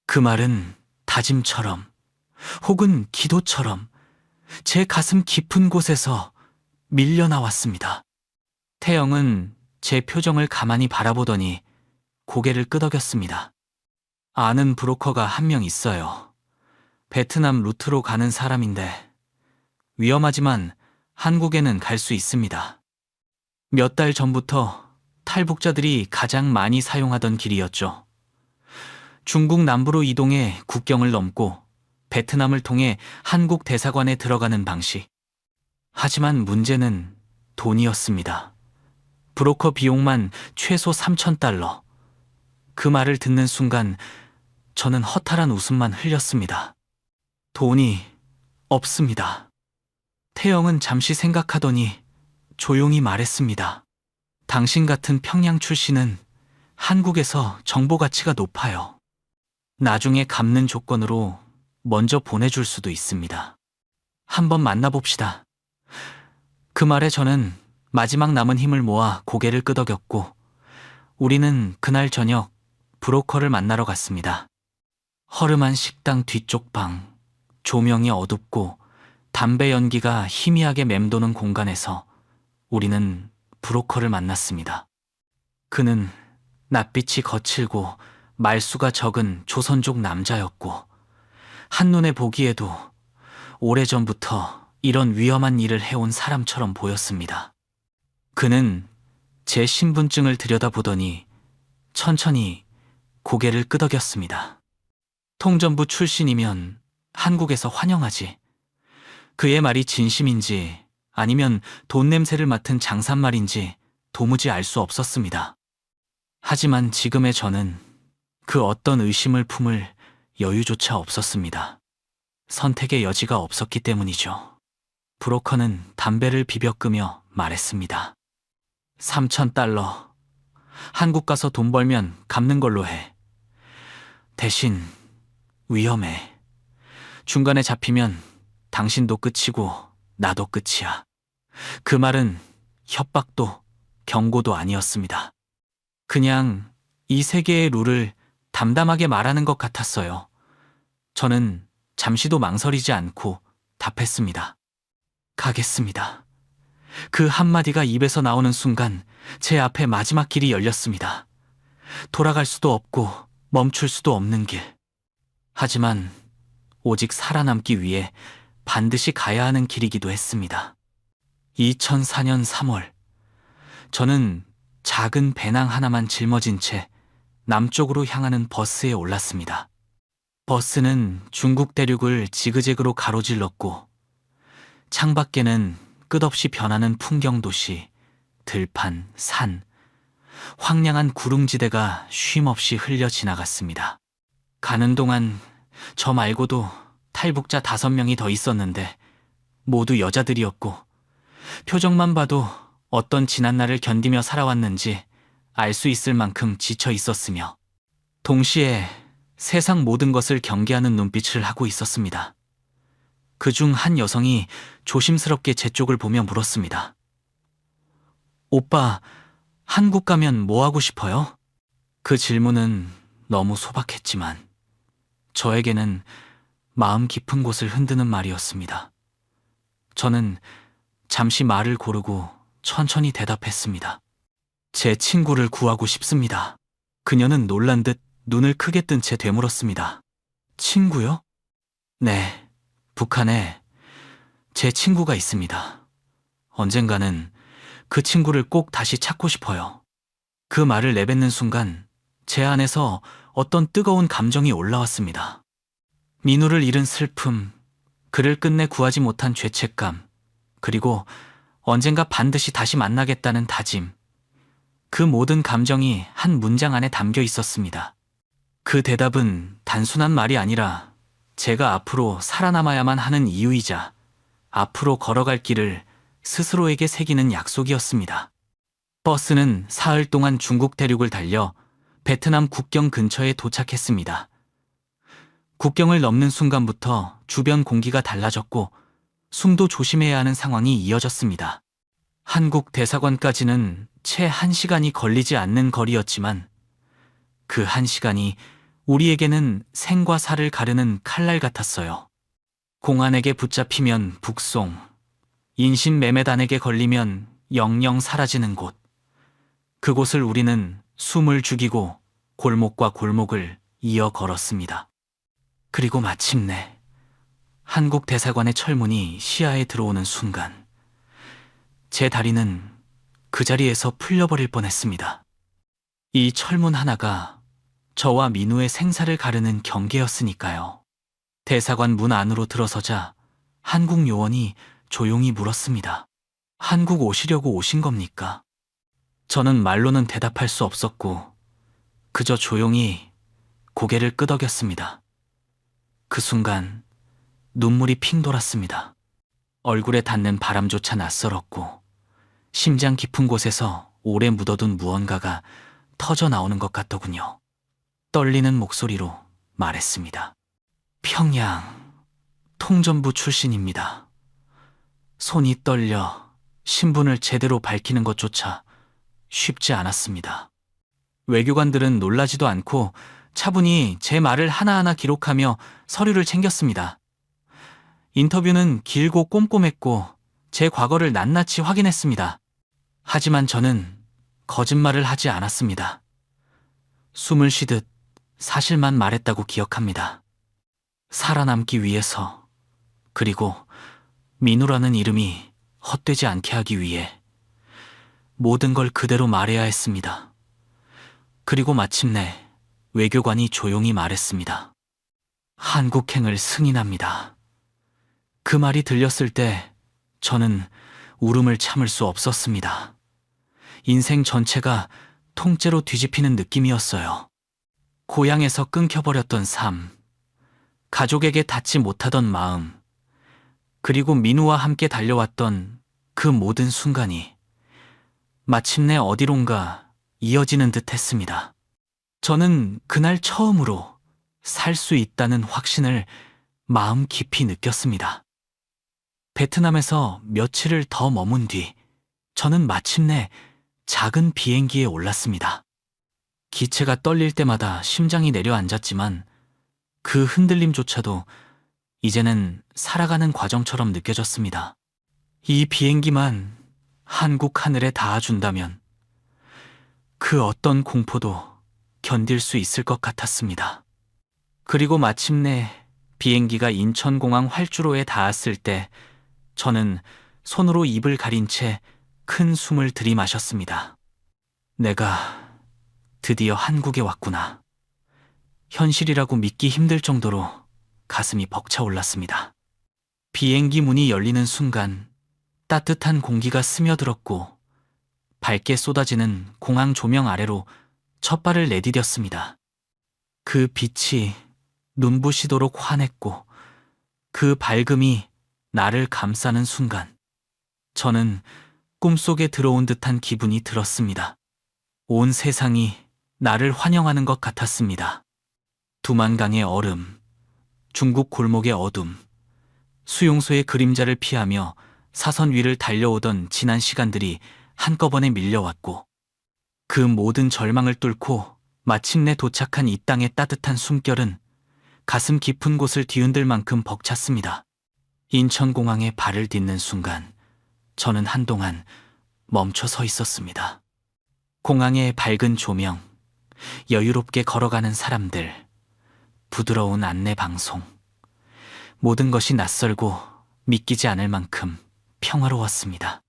그 말은 다짐처럼 혹은 기도처럼 제 가슴 깊은 곳에서 밀려나왔습니다. 태영은 제 표정을 가만히 바라보더니 고개를 끄덕였습니다. 아는 브로커가 한 명 있어요. 베트남 루트로 가는 사람인데 위험하지만 한국에는 갈 수 있습니다. 몇 달 전부터 탈북자들이 가장 많이 사용하던 길이었죠. 중국 남부로 이동해 국경을 넘고 베트남을 통해 한국 대사관에 들어가는 방식. 하지만 문제는 돈이었습니다. 브로커 비용만 최소 3,000달러. 그 말을 듣는 순간 저는 허탈한 웃음만 흘렸습니다. 돈이 없습니다. 태영은 잠시 생각하더니 조용히 말했습니다. 당신 같은 평양 출신은 한국에서 정보 가치가 높아요. 나중에 갚는 조건으로 먼저 보내줄 수도 있습니다. 한번 만나봅시다. 그 말에 저는 마지막 남은 힘을 모아 고개를 끄덕였고 우리는 그날 저녁 브로커를 만나러 갔습니다. 허름한 식당 뒤쪽 방, 조명이 어둡고 담배 연기가 희미하게 맴도는 공간에서 우리는 브로커를 만났습니다. 그는 낯빛이 거칠고 말수가 적은 조선족 남자였고 한눈에 보기에도 오래전부터 이런 위험한 일을 해온 사람처럼 보였습니다. 그는 제 신분증을 들여다보더니 천천히 고개를 끄덕였습니다. 통전부 출신이면 한국에서 환영하지. 그의 말이 진심인지 아니면 돈 냄새를 맡은 장산말인지 도무지 알 수 없었습니다. 하지만 지금의 저는 그 어떤 의심을 품을 여유조차 없었습니다. 선택의 여지가 없었기 때문이죠. 브로커는 담배를 비벼 끄며 말했습니다. 3,000달러. 한국 가서 돈 벌면 갚는 걸로 해. 대신 위험해. 중간에 잡히면 당신도 끝이고 나도 끝이야. 그 말은 협박도 경고도 아니었습니다. 그냥 이 세계의 룰을 담담하게 말하는 것 같았어요. 저는 잠시도 망설이지 않고 답했습니다. 가겠습니다. 그 한마디가 입에서 나오는 순간 제 앞에 마지막 길이 열렸습니다. 돌아갈 수도 없고 멈출 수도 없는 길. 하지만 오직 살아남기 위해 반드시 가야 하는 길이기도 했습니다. 2004년 3월, 저는 작은 배낭 하나만 짊어진 채 남쪽으로 향하는 버스에 올랐습니다. 버스는 중국 대륙을 지그재그로 가로질렀고 창밖에는 끝없이 변하는 풍경도시, 들판, 산, 황량한 구릉지대가 쉼없이 흘려 지나갔습니다. 가는 동안 저 말고도 탈북자 5명이 더 있었는데 모두 여자들이었고 표정만 봐도 어떤 지난날을 견디며 살아왔는지 알 수 있을 만큼 지쳐 있었으며 동시에 세상 모든 것을 경계하는 눈빛을 하고 있었습니다. 그중 한 여성이 조심스럽게 제 쪽을 보며 물었습니다. 오빠, 한국 가면 뭐 하고 싶어요? 그 질문은 너무 소박했지만 저에게는 마음 깊은 곳을 흔드는 말이었습니다. 저는 잠시 말을 고르고 천천히 대답했습니다. 제 친구를 구하고 싶습니다. 그녀는 놀란 듯 눈을 크게 뜬 채 되물었습니다. 친구요? 네, 북한에 제 친구가 있습니다. 언젠가는 그 친구를 꼭 다시 찾고 싶어요. 그 말을 내뱉는 순간 제 안에서 어떤 뜨거운 감정이 올라왔습니다. 민우를 잃은 슬픔, 그를 끝내 구하지 못한 죄책감, 그리고 언젠가 반드시 다시 만나겠다는 다짐. 그 모든 감정이 한 문장 안에 담겨 있었습니다. 그 대답은 단순한 말이 아니라 제가 앞으로 살아남아야만 하는 이유이자 앞으로 걸어갈 길을 스스로에게 새기는 약속이었습니다. 버스는 사흘 동안 중국 대륙을 달려 베트남 국경 근처에 도착했습니다. 국경을 넘는 순간부터 주변 공기가 달라졌고 숨도 조심해야 하는 상황이 이어졌습니다. 한국 대사관까지는 채 1시간이 걸리지 않는 거리였지만 그 1시간이 우리에게는 생과 사를 가르는 칼날 같았어요. 공안에게 붙잡히면 북송, 인신매매단에게 걸리면 영영 사라지는 곳. 그곳을 우리는 숨을 죽이고 골목과 골목을 이어 걸었습니다. 그리고 마침내 한국 대사관의 철문이 시야에 들어오는 순간 제 다리는 그 자리에서 풀려버릴 뻔했습니다. 이 철문 하나가 저와 민우의 생사를 가르는 경계였으니까요. 대사관 문 안으로 들어서자 한국 요원이 조용히 물었습니다. 한국 오시려고 오신 겁니까? 저는 말로는 대답할 수 없었고 그저 조용히 고개를 끄덕였습니다. 그 순간 눈물이 핑 돌았습니다. 얼굴에 닿는 바람조차 낯설었고 심장 깊은 곳에서 오래 묻어둔 무언가가 터져 나오는 것 같더군요. 떨리는 목소리로 말했습니다. 평양 통전부 출신입니다. 손이 떨려 신분을 제대로 밝히는 것조차 쉽지 않았습니다. 외교관들은 놀라지도 않고 차분히 제 말을 하나하나 기록하며 서류를 챙겼습니다. 인터뷰는 길고 꼼꼼했고 제 과거를 낱낱이 확인했습니다. 하지만 저는 거짓말을 하지 않았습니다. 숨을 쉬듯 사실만 말했다고 기억합니다. 살아남기 위해서, 그리고 민우라는 이름이 헛되지 않게 하기 위해 모든 걸 그대로 말해야 했습니다. 그리고 마침내 외교관이 조용히 말했습니다. 한국행을 승인합니다. 그 말이 들렸을 때 저는 울음을 참을 수 없었습니다. 인생 전체가 통째로 뒤집히는 느낌이었어요. 고향에서 끊겨버렸던 삶, 가족에게 닿지 못하던 마음, 그리고 민우와 함께 달려왔던 그 모든 순간이 마침내 어디론가 이어지는 듯 했습니다. 저는 그날 처음으로 살 수 있다는 확신을 마음 깊이 느꼈습니다. 베트남에서 며칠을 더 머문 뒤 저는 마침내 작은 비행기에 올랐습니다. 기체가 떨릴 때마다 심장이 내려앉았지만 그 흔들림조차도 이제는 살아가는 과정처럼 느껴졌습니다. 이 비행기만 한국 하늘에 닿아준다면 그 어떤 공포도 견딜 수 있을 것 같았습니다. 그리고 마침내 비행기가 인천공항 활주로에 닿았을 때 저는 손으로 입을 가린 채 큰 숨을 들이마셨습니다. 내가 드디어 한국에 왔구나. 현실이라고 믿기 힘들 정도로 가슴이 벅차올랐습니다. 비행기 문이 열리는 순간 따뜻한 공기가 스며들었고 밝게 쏟아지는 공항 조명 아래로 첫 발을 내디뎠습니다. 그 빛이 눈부시도록 환했고 그 밝음이 나를 감싸는 순간 저는 꿈속에 들어온 듯한 기분이 들었습니다. 온 세상이 나를 환영하는 것 같았습니다. 두만강의 얼음, 중국 골목의 어둠, 수용소의 그림자를 피하며 사선 위를 달려오던 지난 시간들이 한꺼번에 밀려왔고, 그 모든 절망을 뚫고 마침내 도착한 이 땅의 따뜻한 숨결은 가슴 깊은 곳을 뒤흔들 만큼 벅찼습니다. 인천공항에 발을 딛는 순간 저는 한동안 멈춰 서 있었습니다. 공항의 밝은 조명, 여유롭게 걸어가는 사람들, 부드러운 안내 방송, 모든 것이 낯설고 믿기지 않을 만큼 평화로웠습니다.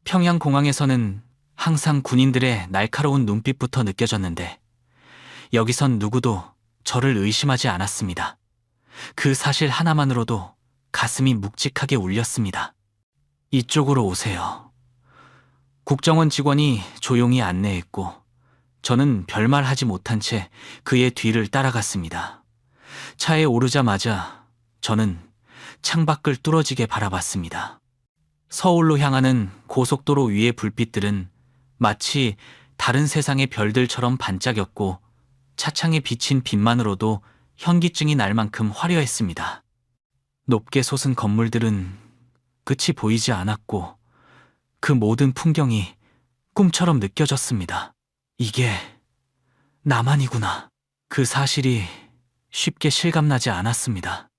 평양공항에서는 항상 군인들의 날카로운 눈빛부터 느껴졌는데 여기선 누구도 저를 의심하지 않았습니다. 그 사실 하나만으로도 가슴이 묵직하게 울렸습니다. 이쪽으로 오세요. 국정원 직원이 조용히 안내했고 저는 별말 하지 못한 채 그의 뒤를 따라갔습니다. 차에 오르자마자 저는 창밖을 뚫어지게 바라봤습니다. 서울로 향하는 고속도로 위의 불빛들은 마치 다른 세상의 별들처럼 반짝였고 차창에 비친 빛만으로도 현기증이 날 만큼 화려했습니다. 높게 솟은 건물들은 끝이 보이지 않았고 그 모든 풍경이 꿈처럼 느껴졌습니다. 이게 나만이구나. 그 사실이 쉽게 실감나지 않았습니다.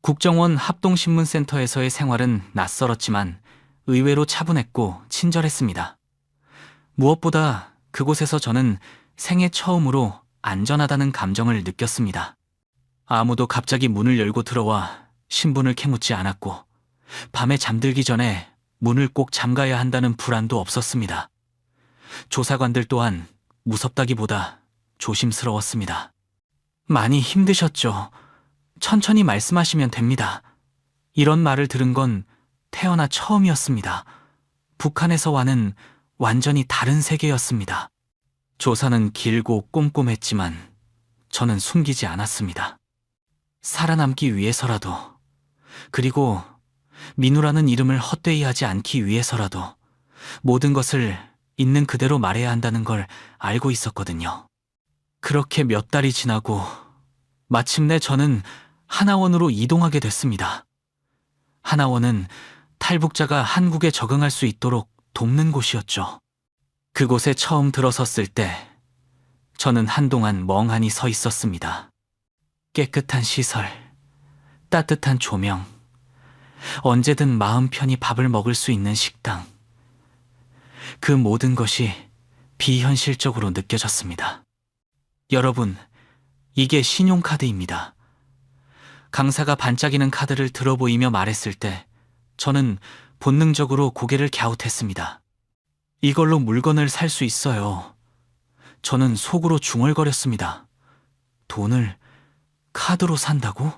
국정원 합동신문센터에서의 생활은 낯설었지만 의외로 차분했고 친절했습니다. 무엇보다 그곳에서 저는 생애 처음으로 안전하다는 감정을 느꼈습니다. 아무도 갑자기 문을 열고 들어와 신분을 캐묻지 않았고 밤에 잠들기 전에 문을 꼭 잠가야 한다는 불안도 없었습니다. 조사관들 또한 무섭다기보다 조심스러웠습니다. 많이 힘드셨죠? 천천히 말씀하시면 됩니다. 이런 말을 들은 건 태어나 처음이었습니다. 북한에서와는 완전히 다른 세계였습니다. 조사는 길고 꼼꼼했지만 저는 숨기지 않았습니다. 살아남기 위해서라도, 그리고 민우라는 이름을 헛되이 하지 않기 위해서라도 모든 것을 있는 그대로 말해야 한다는 걸 알고 있었거든요. 그렇게 몇 달이 지나고 마침내 저는 하나원으로 이동하게 됐습니다. 하나원은 탈북자가 한국에 적응할 수 있도록 돕는 곳이었죠. 그곳에 처음 들어섰을 때 저는 한동안 멍하니 서 있었습니다. 깨끗한 시설, 따뜻한 조명, 언제든 마음 편히 밥을 먹을 수 있는 식당. 그 모든 것이 비현실적으로 느껴졌습니다. 여러분, 이게 신용카드입니다. 강사가 반짝이는 카드를 들어 보이며 말했을 때 저는 본능적으로 고개를 갸웃했습니다. 이걸로 물건을 살 수 있어요. 저는 속으로 중얼거렸습니다. 돈을 카드로 산다고?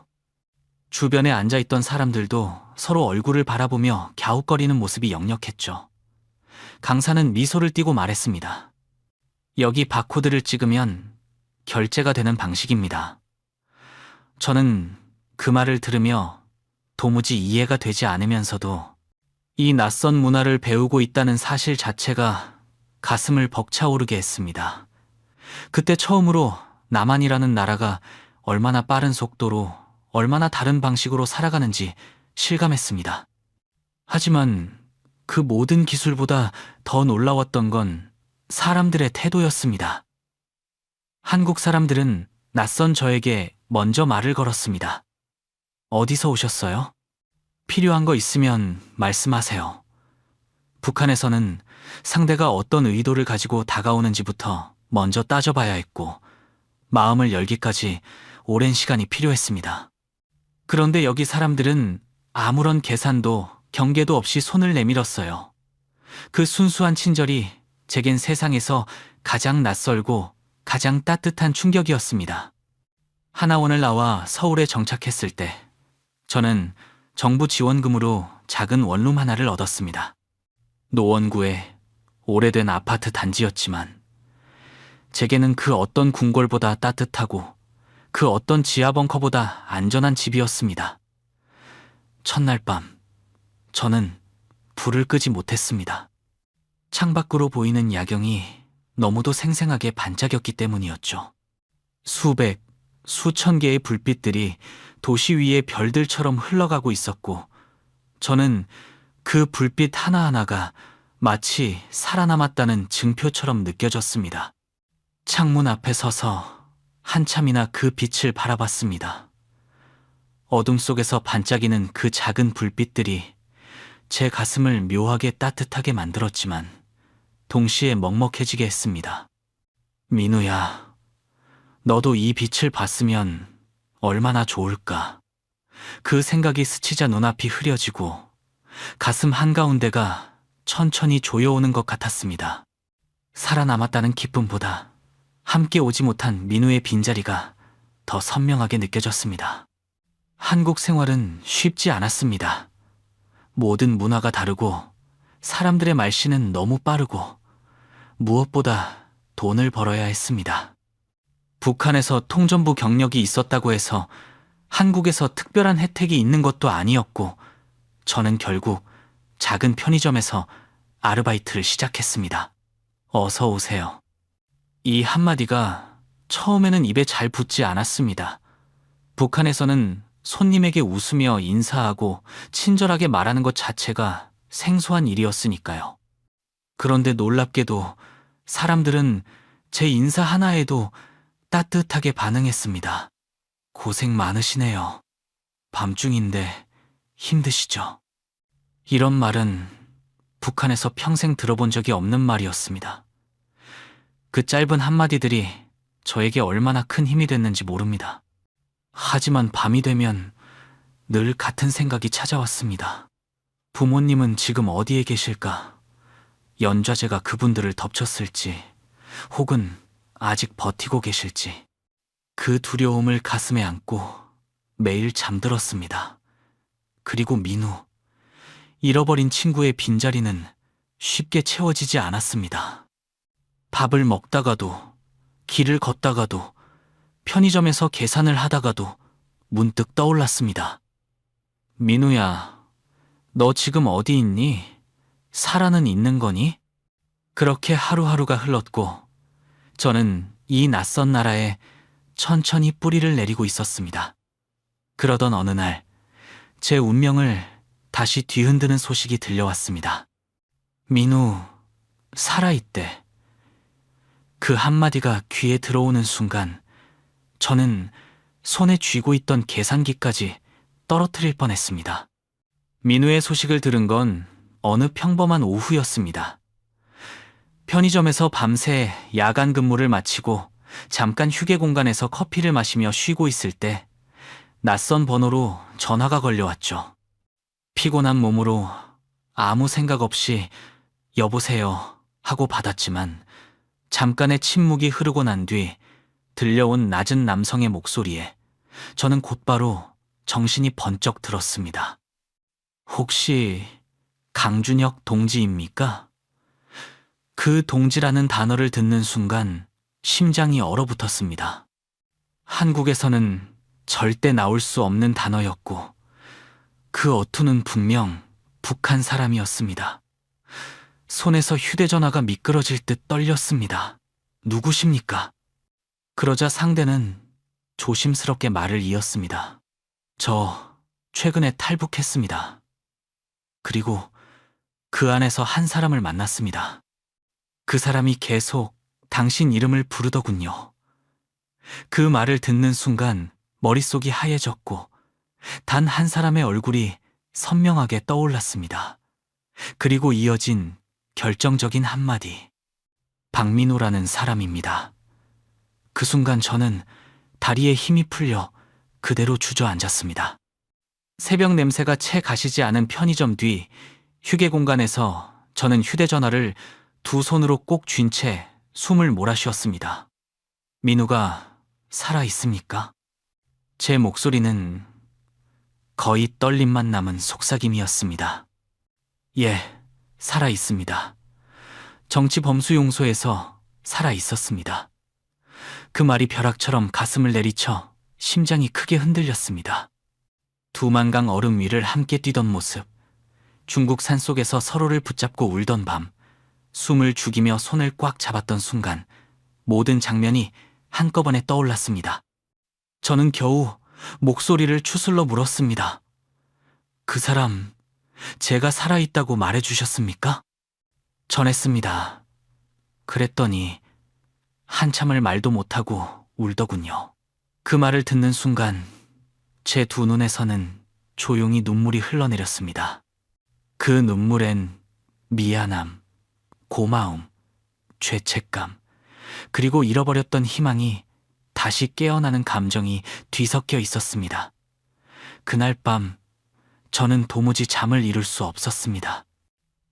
주변에 앉아있던 사람들도 서로 얼굴을 바라보며 갸웃거리는 모습이 역력했죠. 강사는 미소를 띠고 말했습니다. 여기 바코드를 찍으면 결제가 되는 방식입니다. 저는 그 말을 들으며 도무지 이해가 되지 않으면서도 이 낯선 문화를 배우고 있다는 사실 자체가 가슴을 벅차오르게 했습니다. 그때 처음으로 남한이라는 나라가 얼마나 빠른 속도로, 얼마나 다른 방식으로 살아가는지 실감했습니다. 하지만 그 모든 기술보다 더 놀라웠던 건 사람들의 태도였습니다. 한국 사람들은 낯선 저에게 먼저 말을 걸었습니다. 어디서 오셨어요? 필요한 거 있으면 말씀하세요. 북한에서는 상대가 어떤 의도를 가지고 다가오는지부터 먼저 따져봐야 했고 마음을 열기까지 오랜 시간이 필요했습니다. 그런데 여기 사람들은 아무런 계산도 경계도 없이 손을 내밀었어요. 그 순수한 친절이 제겐 세상에서 가장 낯설고 가장 따뜻한 충격이었습니다. 하나원을 나와 서울에 정착했을 때 저는 정부 지원금으로 작은 원룸 하나를 얻었습니다. 노원구의 오래된 아파트 단지였지만 제게는 그 어떤 궁궐보다 따뜻하고 그 어떤 지하 벙커보다 안전한 집이었습니다. 첫날 밤 저는 불을 끄지 못했습니다. 창밖으로 보이는 야경이 너무도 생생하게 반짝였기 때문이었죠. 수백, 수천 개의 불빛들이 도시 위의 별들처럼 흘러가고 있었고, 저는 그 불빛 하나하나가 마치 살아남았다는 증표처럼 느껴졌습니다. 창문 앞에 서서 한참이나 그 빛을 바라봤습니다. 어둠 속에서 반짝이는 그 작은 불빛들이 제 가슴을 묘하게 따뜻하게 만들었지만 동시에 먹먹해지게 했습니다. 민우야, 너도 이 빛을 봤으면 얼마나 좋을까. 그 생각이 스치자 눈앞이 흐려지고 가슴 한가운데가 천천히 조여오는 것 같았습니다. 살아남았다는 기쁨보다 함께 오지 못한 민우의 빈자리가 더 선명하게 느껴졌습니다. 한국 생활은 쉽지 않았습니다. 모든 문화가 다르고 사람들의 말씨는 너무 빠르고 무엇보다 돈을 벌어야 했습니다. 북한에서 통전부 경력이 있었다고 해서 한국에서 특별한 혜택이 있는 것도 아니었고 저는 결국 작은 편의점에서 아르바이트를 시작했습니다. 어서 오세요. 이 한마디가 처음에는 입에 잘 붙지 않았습니다. 북한에서는 손님에게 웃으며 인사하고 친절하게 말하는 것 자체가 생소한 일이었으니까요. 그런데 놀랍게도 사람들은 제 인사 하나에도 따뜻하게 반응했습니다. 고생 많으시네요. 밤중인데 힘드시죠? 이런 말은 북한에서 평생 들어본 적이 없는 말이었습니다. 그 짧은 한마디들이 저에게 얼마나 큰 힘이 됐는지 모릅니다. 하지만 밤이 되면 늘 같은 생각이 찾아왔습니다. 부모님은 지금 어디에 계실까? 연좌제가 그분들을 덮쳤을지, 혹은 아직 버티고 계실지. 그 두려움을 가슴에 안고 매일 잠들었습니다. 그리고 민우, 잃어버린 친구의 빈자리는 쉽게 채워지지 않았습니다. 밥을 먹다가도, 길을 걷다가도, 편의점에서 계산을 하다가도 문득 떠올랐습니다. 민우야, 너 지금 어디 있니? 살아는 있는 거니? 그렇게 하루하루가 흘렀고 저는 이 낯선 나라에 천천히 뿌리를 내리고 있었습니다. 그러던 어느 날 제 운명을 다시 뒤흔드는 소식이 들려왔습니다. 민우, 살아있대. 그 한마디가 귀에 들어오는 순간 저는 손에 쥐고 있던 계산기까지 떨어뜨릴 뻔했습니다. 민우의 소식을 들은 건 어느 평범한 오후였습니다. 편의점에서 밤새 야간 근무를 마치고 잠깐 휴게 공간에서 커피를 마시며 쉬고 있을 때 낯선 번호로 전화가 걸려왔죠. 피곤한 몸으로 아무 생각 없이 여보세요 하고 받았지만 잠깐의 침묵이 흐르고 난 뒤 들려온 낮은 남성의 목소리에 저는 곧바로 정신이 번쩍 들었습니다. 혹시 강준혁 동지입니까? 그 동지라는 단어를 듣는 순간 심장이 얼어붙었습니다. 한국에서는 절대 나올 수 없는 단어였고 그 어투는 분명 북한 사람이었습니다. 손에서 휴대전화가 미끄러질 듯 떨렸습니다. 누구십니까? 그러자 상대는 조심스럽게 말을 이었습니다. 저 최근에 탈북했습니다. 그리고 그 안에서 한 사람을 만났습니다. 그 사람이 계속 당신 이름을 부르더군요. 그 말을 듣는 순간 머릿속이 하얘졌고 단 한 사람의 얼굴이 선명하게 떠올랐습니다. 그리고 이어진 결정적인 한마디. 박민우라는 사람입니다. 그 순간 저는 다리에 힘이 풀려 그대로 주저앉았습니다. 새벽 냄새가 채 가시지 않은 편의점 뒤 휴게 공간에서 저는 휴대전화를 두 손으로 꼭 쥔 채 숨을 몰아쉬었습니다. 민우가 살아 있습니까? 제 목소리는 거의 떨림만 남은 속삭임이었습니다. 예, 살아 있습니다. 정치범수용소에서 살아 있었습니다. 그 말이 벼락처럼 가슴을 내리쳐 심장이 크게 흔들렸습니다. 두만강 얼음 위를 함께 뛰던 모습, 중국 산속에서 서로를 붙잡고 울던 밤, 숨을 죽이며 손을 꽉 잡았던 순간 모든 장면이 한꺼번에 떠올랐습니다. 저는 겨우 목소리를 추슬러 물었습니다. 그 사람, 제가 살아있다고 말해주셨습니까? 전했습니다. 그랬더니 한참을 말도 못하고 울더군요. 그 말을 듣는 순간 제 두 눈에서는 조용히 눈물이 흘러내렸습니다. 그 눈물엔 미안함, 고마움, 죄책감, 그리고 잃어버렸던 희망이 다시 깨어나는 감정이 뒤섞여 있었습니다. 그날 밤 저는 도무지 잠을 이룰 수 없었습니다.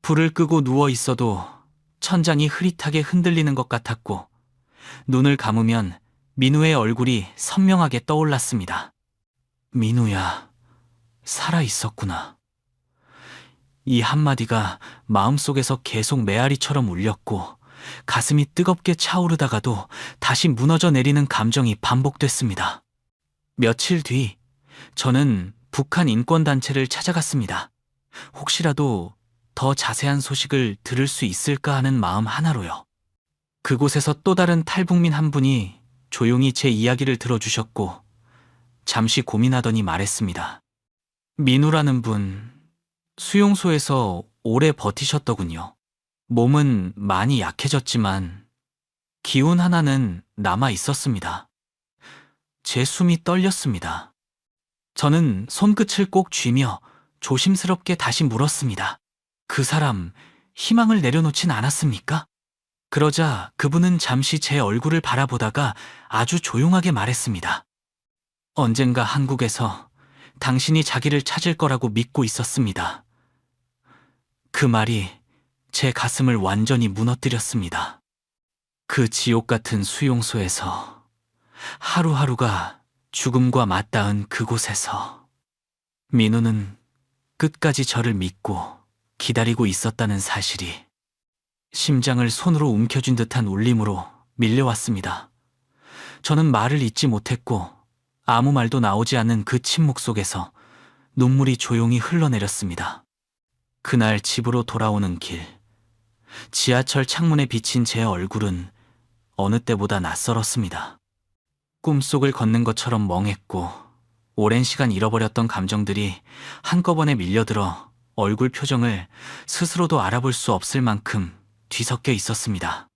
불을 끄고 누워 있어도 천장이 흐릿하게 흔들리는 것 같았고 눈을 감으면 민우의 얼굴이 선명하게 떠올랐습니다. 민우야, 살아 있었구나. 이 한마디가 마음속에서 계속 메아리처럼 울렸고 가슴이 뜨겁게 차오르다가도 다시 무너져 내리는 감정이 반복됐습니다. 며칠 뒤 저는 북한 인권단체를 찾아갔습니다. 혹시라도 더 자세한 소식을 들을 수 있을까 하는 마음 하나로요. 그곳에서 또 다른 탈북민 한 분이 조용히 제 이야기를 들어주셨고 잠시 고민하더니 말했습니다. 민우라는 분, 수용소에서 오래 버티셨더군요. 몸은 많이 약해졌지만 기운 하나는 남아 있었습니다. 제 숨이 떨렸습니다. 저는 손끝을 꼭 쥐며 조심스럽게 다시 물었습니다. 그 사람 희망을 내려놓진 않았습니까? 그러자 그분은 잠시 제 얼굴을 바라보다가 아주 조용하게 말했습니다. 언젠가 한국에서 당신이 자기를 찾을 거라고 믿고 있었습니다. 그 말이 제 가슴을 완전히 무너뜨렸습니다. 그 지옥 같은 수용소에서 하루하루가 죽음과 맞닿은 그곳에서 민우는 끝까지 저를 믿고 기다리고 있었다는 사실이 심장을 손으로 움켜쥔 듯한 울림으로 밀려왔습니다. 저는 말을 잇지 못했고 아무 말도 나오지 않는 그 침묵 속에서 눈물이 조용히 흘러내렸습니다. 그날 집으로 돌아오는 길, 지하철 창문에 비친 제 얼굴은 어느 때보다 낯설었습니다. 꿈속을 걷는 것처럼 멍했고 오랜 시간 잃어버렸던 감정들이 한꺼번에 밀려들어 얼굴 표정을 스스로도 알아볼 수 없을 만큼 뒤섞여 있었습니다.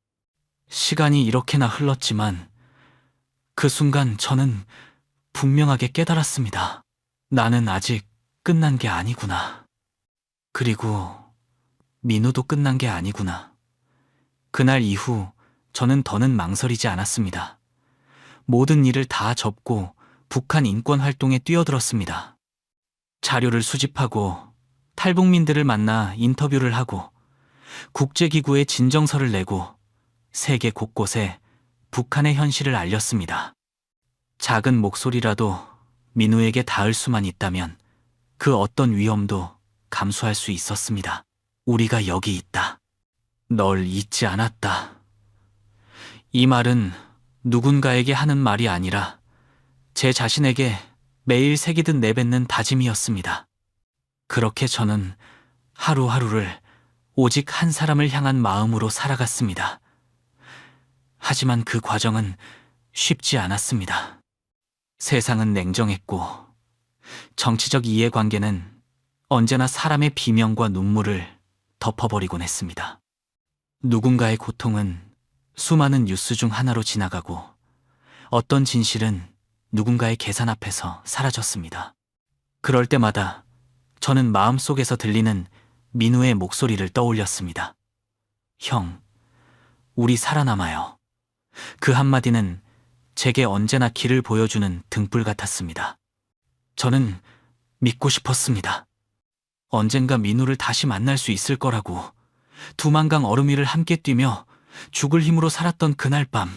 시간이 이렇게나 흘렀지만 그 순간 저는 분명하게 깨달았습니다. 나는 아직 끝난 게 아니구나. 그리고 민우도 끝난 게 아니구나. 그날 이후 저는 더는 망설이지 않았습니다. 모든 일을 다 접고 북한 인권 활동에 뛰어들었습니다. 자료를 수집하고 탈북민들을 만나 인터뷰를 하고 국제기구에 진정서를 내고 세계 곳곳에 북한의 현실을 알렸습니다. 작은 목소리라도 민우에게 닿을 수만 있다면 그 어떤 위험도 감수할 수 있었습니다. 우리가 여기 있다. 널 잊지 않았다. 이 말은 누군가에게 하는 말이 아니라 제 자신에게 매일 새기듯 내뱉는 다짐이었습니다. 그렇게 저는 하루하루를 오직 한 사람을 향한 마음으로 살아갔습니다. 하지만 그 과정은 쉽지 않았습니다. 세상은 냉정했고 정치적 이해관계는 언제나 사람의 비명과 눈물을 덮어버리곤 했습니다. 누군가의 고통은 수많은 뉴스 중 하나로 지나가고 어떤 진실은 누군가의 계산 앞에서 사라졌습니다. 그럴 때마다 저는 마음속에서 들리는 민우의 목소리를 떠올렸습니다. 형, 우리 살아남아요. 그 한마디는 제게 언제나 길을 보여주는 등불 같았습니다. 저는 믿고 싶었습니다. 언젠가 민우를 다시 만날 수 있을 거라고, 두만강 얼음 위를 함께 뛰며 죽을 힘으로 살았던 그날 밤,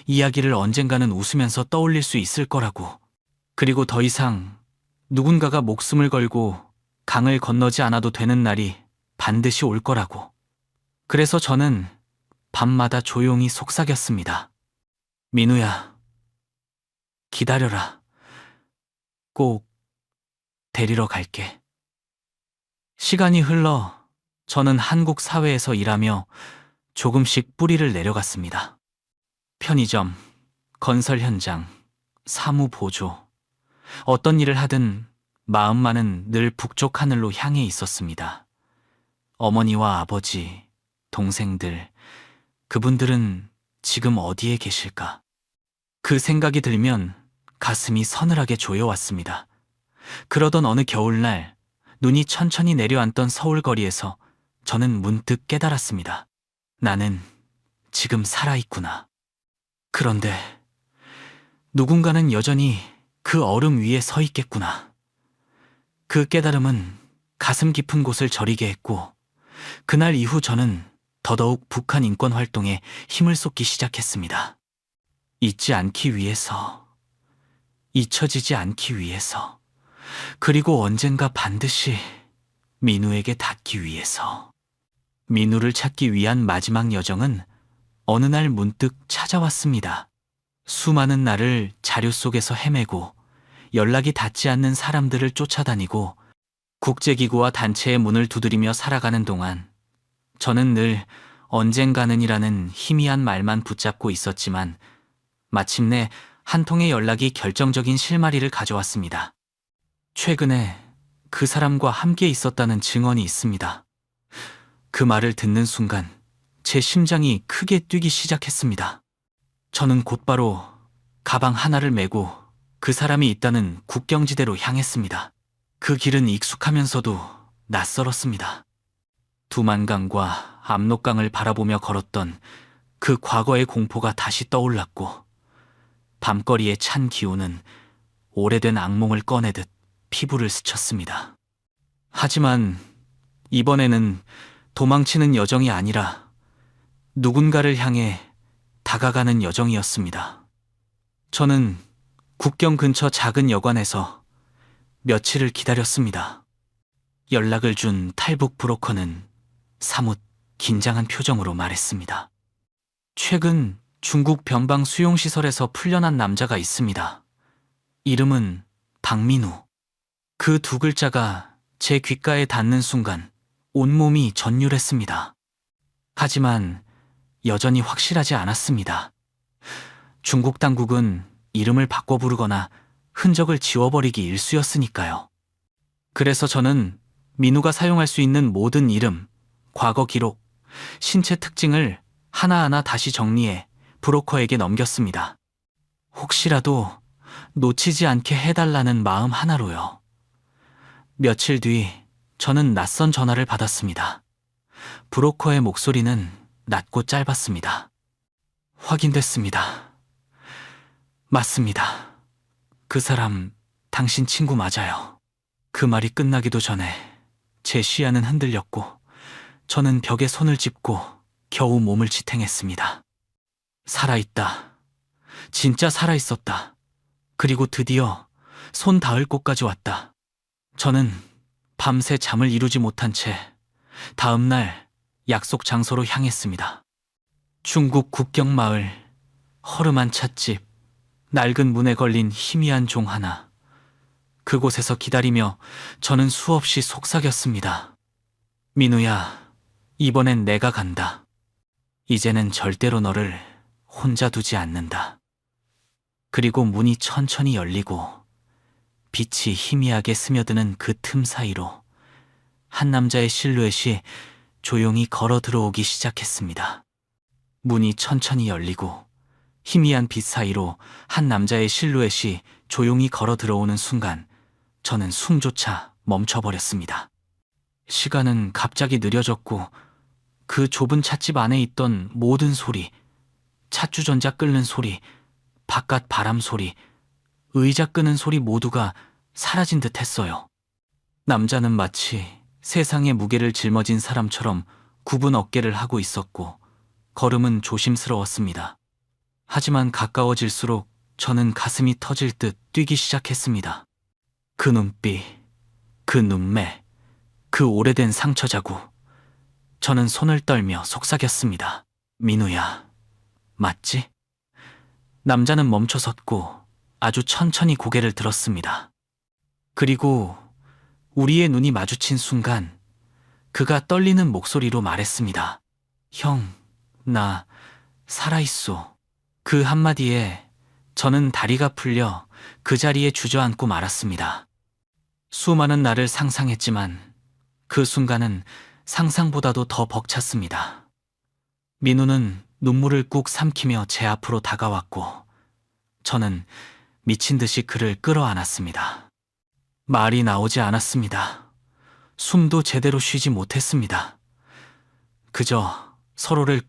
이야기를 언젠가는 웃으면서 떠올릴 수 있을 거라고, 그리고 더 이상 누군가가 목숨을 걸고 강을 건너지 않아도 되는 날이 반드시 올 거라고. 그래서 저는 밤마다 조용히 속삭였습니다. 민우야, 기다려라. 꼭 데리러 갈게. 시간이 흘러 저는 한국 사회에서 일하며 조금씩 뿌리를 내려갔습니다. 편의점, 건설 현장, 사무 보조, 어떤 일을 하든 마음만은 늘 북쪽 하늘로 향해 있었습니다. 어머니와 아버지, 동생들, 그분들은 지금 어디에 계실까? 그 생각이 들면 가슴이 서늘하게 조여왔습니다. 그러던 어느 겨울날 눈이 천천히 내려앉던 서울 거리에서 저는 문득 깨달았습니다. 나는 지금 살아있구나. 그런데 누군가는 여전히 그 얼음 위에 서 있겠구나. 그 깨달음은 가슴 깊은 곳을 저리게 했고, 그날 이후 저는 더더욱 북한 인권 활동에 힘을 쏟기 시작했습니다. 잊지 않기 위해서, 잊혀지지 않기 위해서, 그리고 언젠가 반드시 민우에게 닿기 위해서. 민우를 찾기 위한 마지막 여정은 어느 날 문득 찾아왔습니다. 수많은 날을 자료 속에서 헤매고 연락이 닿지 않는 사람들을 쫓아다니고 국제기구와 단체의 문을 두드리며 살아가는 동안 저는 늘 언젠가는이라는 희미한 말만 붙잡고 있었지만 마침내 한 통의 연락이 결정적인 실마리를 가져왔습니다. 최근에 그 사람과 함께 있었다는 증언이 있습니다. 그 말을 듣는 순간 제 심장이 크게 뛰기 시작했습니다. 저는 곧바로 가방 하나를 메고 그 사람이 있다는 국경지대로 향했습니다. 그 길은 익숙하면서도 낯설었습니다. 두만강과 압록강을 바라보며 걸었던 그 과거의 공포가 다시 떠올랐고 밤거리의 찬 기운은 오래된 악몽을 꺼내듯 피부를 스쳤습니다. 하지만 이번에는 도망치는 여정이 아니라 누군가를 향해 다가가는 여정이었습니다. 저는 국경 근처 작은 여관에서 며칠을 기다렸습니다. 연락을 준 탈북 브로커는 사뭇 긴장한 표정으로 말했습니다. 최근 중국 변방 수용시설에서 풀려난 남자가 있습니다. 이름은 박민우. 그 두 글자가 제 귓가에 닿는 순간 온몸이 전율했습니다. 하지만 여전히 확실하지 않았습니다. 중국 당국은 이름을 바꿔 부르거나 흔적을 지워버리기 일쑤였으니까요. 그래서 저는 민우가 사용할 수 있는 모든 이름, 과거 기록, 신체 특징을 하나하나 다시 정리해 브로커에게 넘겼습니다. 혹시라도 놓치지 않게 해달라는 마음 하나로요. 며칠 뒤 저는 낯선 전화를 받았습니다. 브로커의 목소리는 낮고 짧았습니다. 확인됐습니다. 맞습니다. 그 사람 당신 친구 맞아요. 그 말이 끝나기도 전에 제 시야는 흔들렸고 저는 벽에 손을 짚고 겨우 몸을 지탱했습니다. 살아있다. 진짜 살아있었다. 그리고 드디어 손 닿을 곳까지 왔다. 저는 밤새 잠을 이루지 못한 채 다음 날 약속 장소로 향했습니다. 중국 국경 마을, 허름한 찻집, 낡은 문에 걸린 희미한 종 하나. 그곳에서 기다리며 저는 수없이 속삭였습니다. 민우야, 이번엔 내가 간다. 이제는 절대로 너를 혼자 두지 않는다. 그리고 문이 천천히 열리고 빛이 희미하게 스며드는 그 틈 사이로 한 남자의 실루엣이 조용히 걸어 들어오기 시작했습니다. 문이 천천히 열리고 희미한 빛 사이로 한 남자의 실루엣이 조용히 걸어 들어오는 순간 저는 숨조차 멈춰버렸습니다. 시간은 갑자기 느려졌고 그 좁은 찻집 안에 있던 모든 소리, 찻주전자 끓는 소리, 바깥 바람 소리, 의자 끄는 소리 모두가 사라진 듯 했어요. 남자는 마치 세상의 무게를 짊어진 사람처럼 굽은 어깨를 하고 있었고 걸음은 조심스러웠습니다. 하지만 가까워질수록 저는 가슴이 터질 듯 뛰기 시작했습니다. 그 눈빛, 그 눈매, 그 오래된 상처 자국. 저는 손을 떨며 속삭였습니다. 민우야, 맞지? 남자는 멈춰섰고 아주 천천히 고개를 들었습니다. 그리고 우리의 눈이 마주친 순간 그가 떨리는 목소리로 말했습니다. 형, 나 살아있소. 그 한마디에 저는 다리가 풀려 그 자리에 주저앉고 말았습니다. 수많은 날을 상상했지만 그 순간은 상상보다도 더 벅찼습니다. 민우는 눈물을 꾹 삼키며 제 앞으로 다가왔고 저는 미친 듯이 그를 끌어안았습니다. 말이 나오지 않았습니다. 숨도 제대로 쉬지 못했습니다. 그저 서로를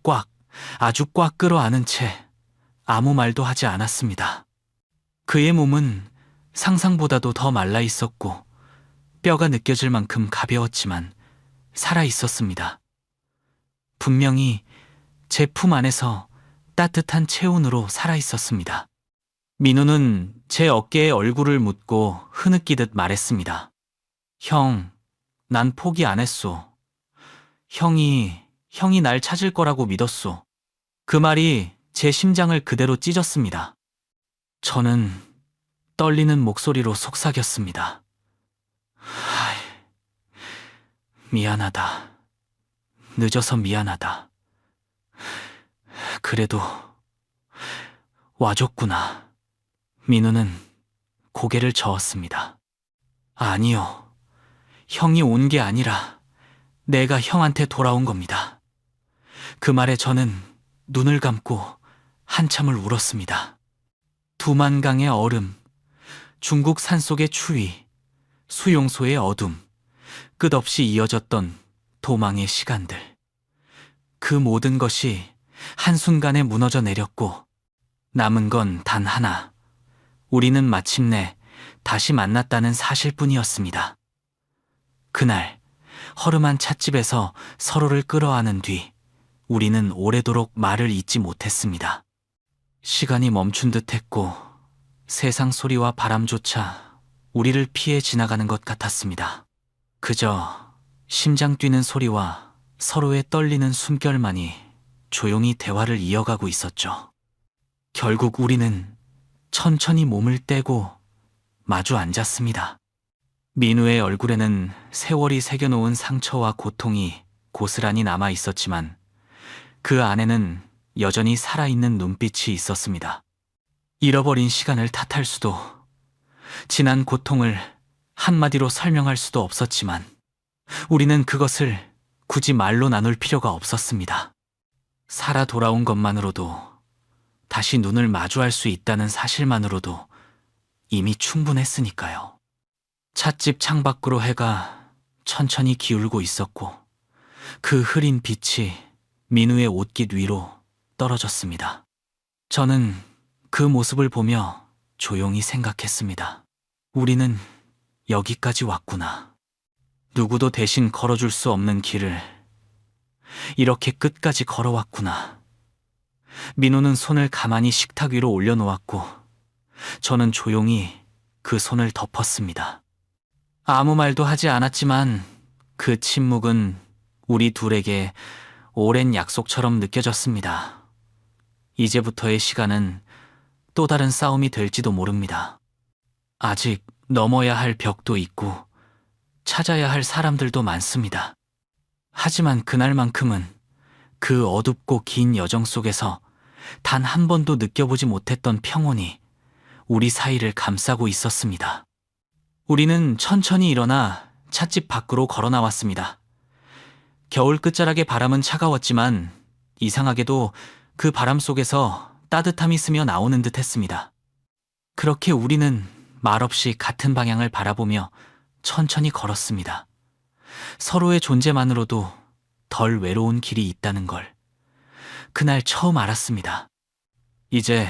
아주 꽉 끌어안은 채 아무 말도 하지 않았습니다. 그의 몸은 상상보다도 더 말라 있었고 뼈가 느껴질 만큼 가벼웠지만 살아 있었습니다. 분명히 제 품 안에서 따뜻한 체온으로 살아 있었습니다. 민우는 제 어깨에 얼굴을 묻고 흐느끼듯 말했습니다. 형, 난 포기 안 했소. 형이 날 찾을 거라고 믿었소. 그 말이 제 심장을 그대로 찢었습니다. 저는 떨리는 목소리로 속삭였습니다. 미안하다. 늦어서 미안하다. 그래도 와줬구나. 민우는 고개를 저었습니다. 아니요. 형이 온 게 아니라 내가 형한테 돌아온 겁니다. 그 말에 저는 눈을 감고 한참을 울었습니다. 두만강의 얼음, 중국 산속의 추위, 수용소의 어둠, 끝없이 이어졌던 도망의 시간들. 그 모든 것이 한순간에 무너져 내렸고 남은 건 단 하나. 우리는 마침내 다시 만났다는 사실뿐이었습니다. 그날 허름한 찻집에서 서로를 끌어안은 뒤 우리는 오래도록 말을 잇지 못했습니다. 시간이 멈춘 듯했고 세상 소리와 바람조차 우리를 피해 지나가는 것 같았습니다. 그저 심장 뛰는 소리와 서로의 떨리는 숨결만이 조용히 대화를 이어가고 있었죠. 결국 우리는 천천히 몸을 떼고 마주 앉았습니다. 민우의 얼굴에는 세월이 새겨놓은 상처와 고통이 고스란히 남아 있었지만 그 안에는 여전히 살아있는 눈빛이 있었습니다. 잃어버린 시간을 탓할 수도, 지난 고통을 한마디로 설명할 수도 없었지만 우리는 그것을 굳이 말로 나눌 필요가 없었습니다. 살아 돌아온 것만으로도, 다시 눈을 마주할 수 있다는 사실만으로도 이미 충분했으니까요. 찻집 창밖으로 해가 천천히 기울고 있었고 그 흐린 빛이 민우의 옷깃 위로 떨어졌습니다. 저는 그 모습을 보며 조용히 생각했습니다. 우리는 여기까지 왔구나. 누구도 대신 걸어줄 수 없는 길을 이렇게 끝까지 걸어왔구나. 민우는 손을 가만히 식탁 위로 올려놓았고 저는 조용히 그 손을 덮었습니다. 아무 말도 하지 않았지만 그 침묵은 우리 둘에게 오랜 약속처럼 느껴졌습니다. 이제부터의 시간은 또 다른 싸움이 될지도 모릅니다. 아직 넘어야 할 벽도 있고 찾아야 할 사람들도 많습니다. 하지만 그날만큼은 그 어둡고 긴 여정 속에서 단 한 번도 느껴보지 못했던 평온이 우리 사이를 감싸고 있었습니다. 우리는 천천히 일어나 찻집 밖으로 걸어 나왔습니다. 겨울 끝자락의 바람은 차가웠지만 이상하게도 그 바람 속에서 따뜻함이 스며 나오는 듯 했습니다. 그렇게 우리는 말없이 같은 방향을 바라보며 천천히 걸었습니다. 서로의 존재만으로도 덜 외로운 길이 있다는 걸 그날 처음 알았습니다. 이제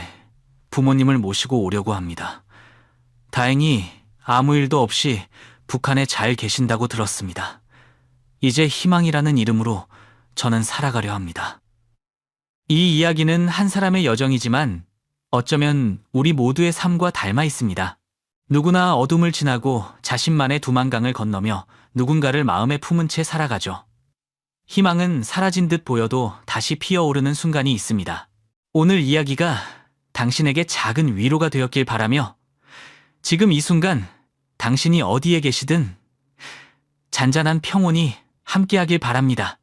부모님을 모시고 오려고 합니다. 다행히 아무 일도 없이 북한에 잘 계신다고 들었습니다. 이제 희망이라는 이름으로 저는 살아가려 합니다. 이 이야기는 한 사람의 여정이지만 어쩌면 우리 모두의 삶과 닮아 있습니다. 누구나 어둠을 지나고 자신만의 두만강을 건너며 누군가를 마음에 품은 채 살아가죠. 희망은 사라진 듯 보여도 다시 피어오르는 순간이 있습니다. 오늘 이야기가 당신에게 작은 위로가 되었길 바라며 지금 이 순간 당신이 어디에 계시든 잔잔한 평온이 함께하길 바랍니다.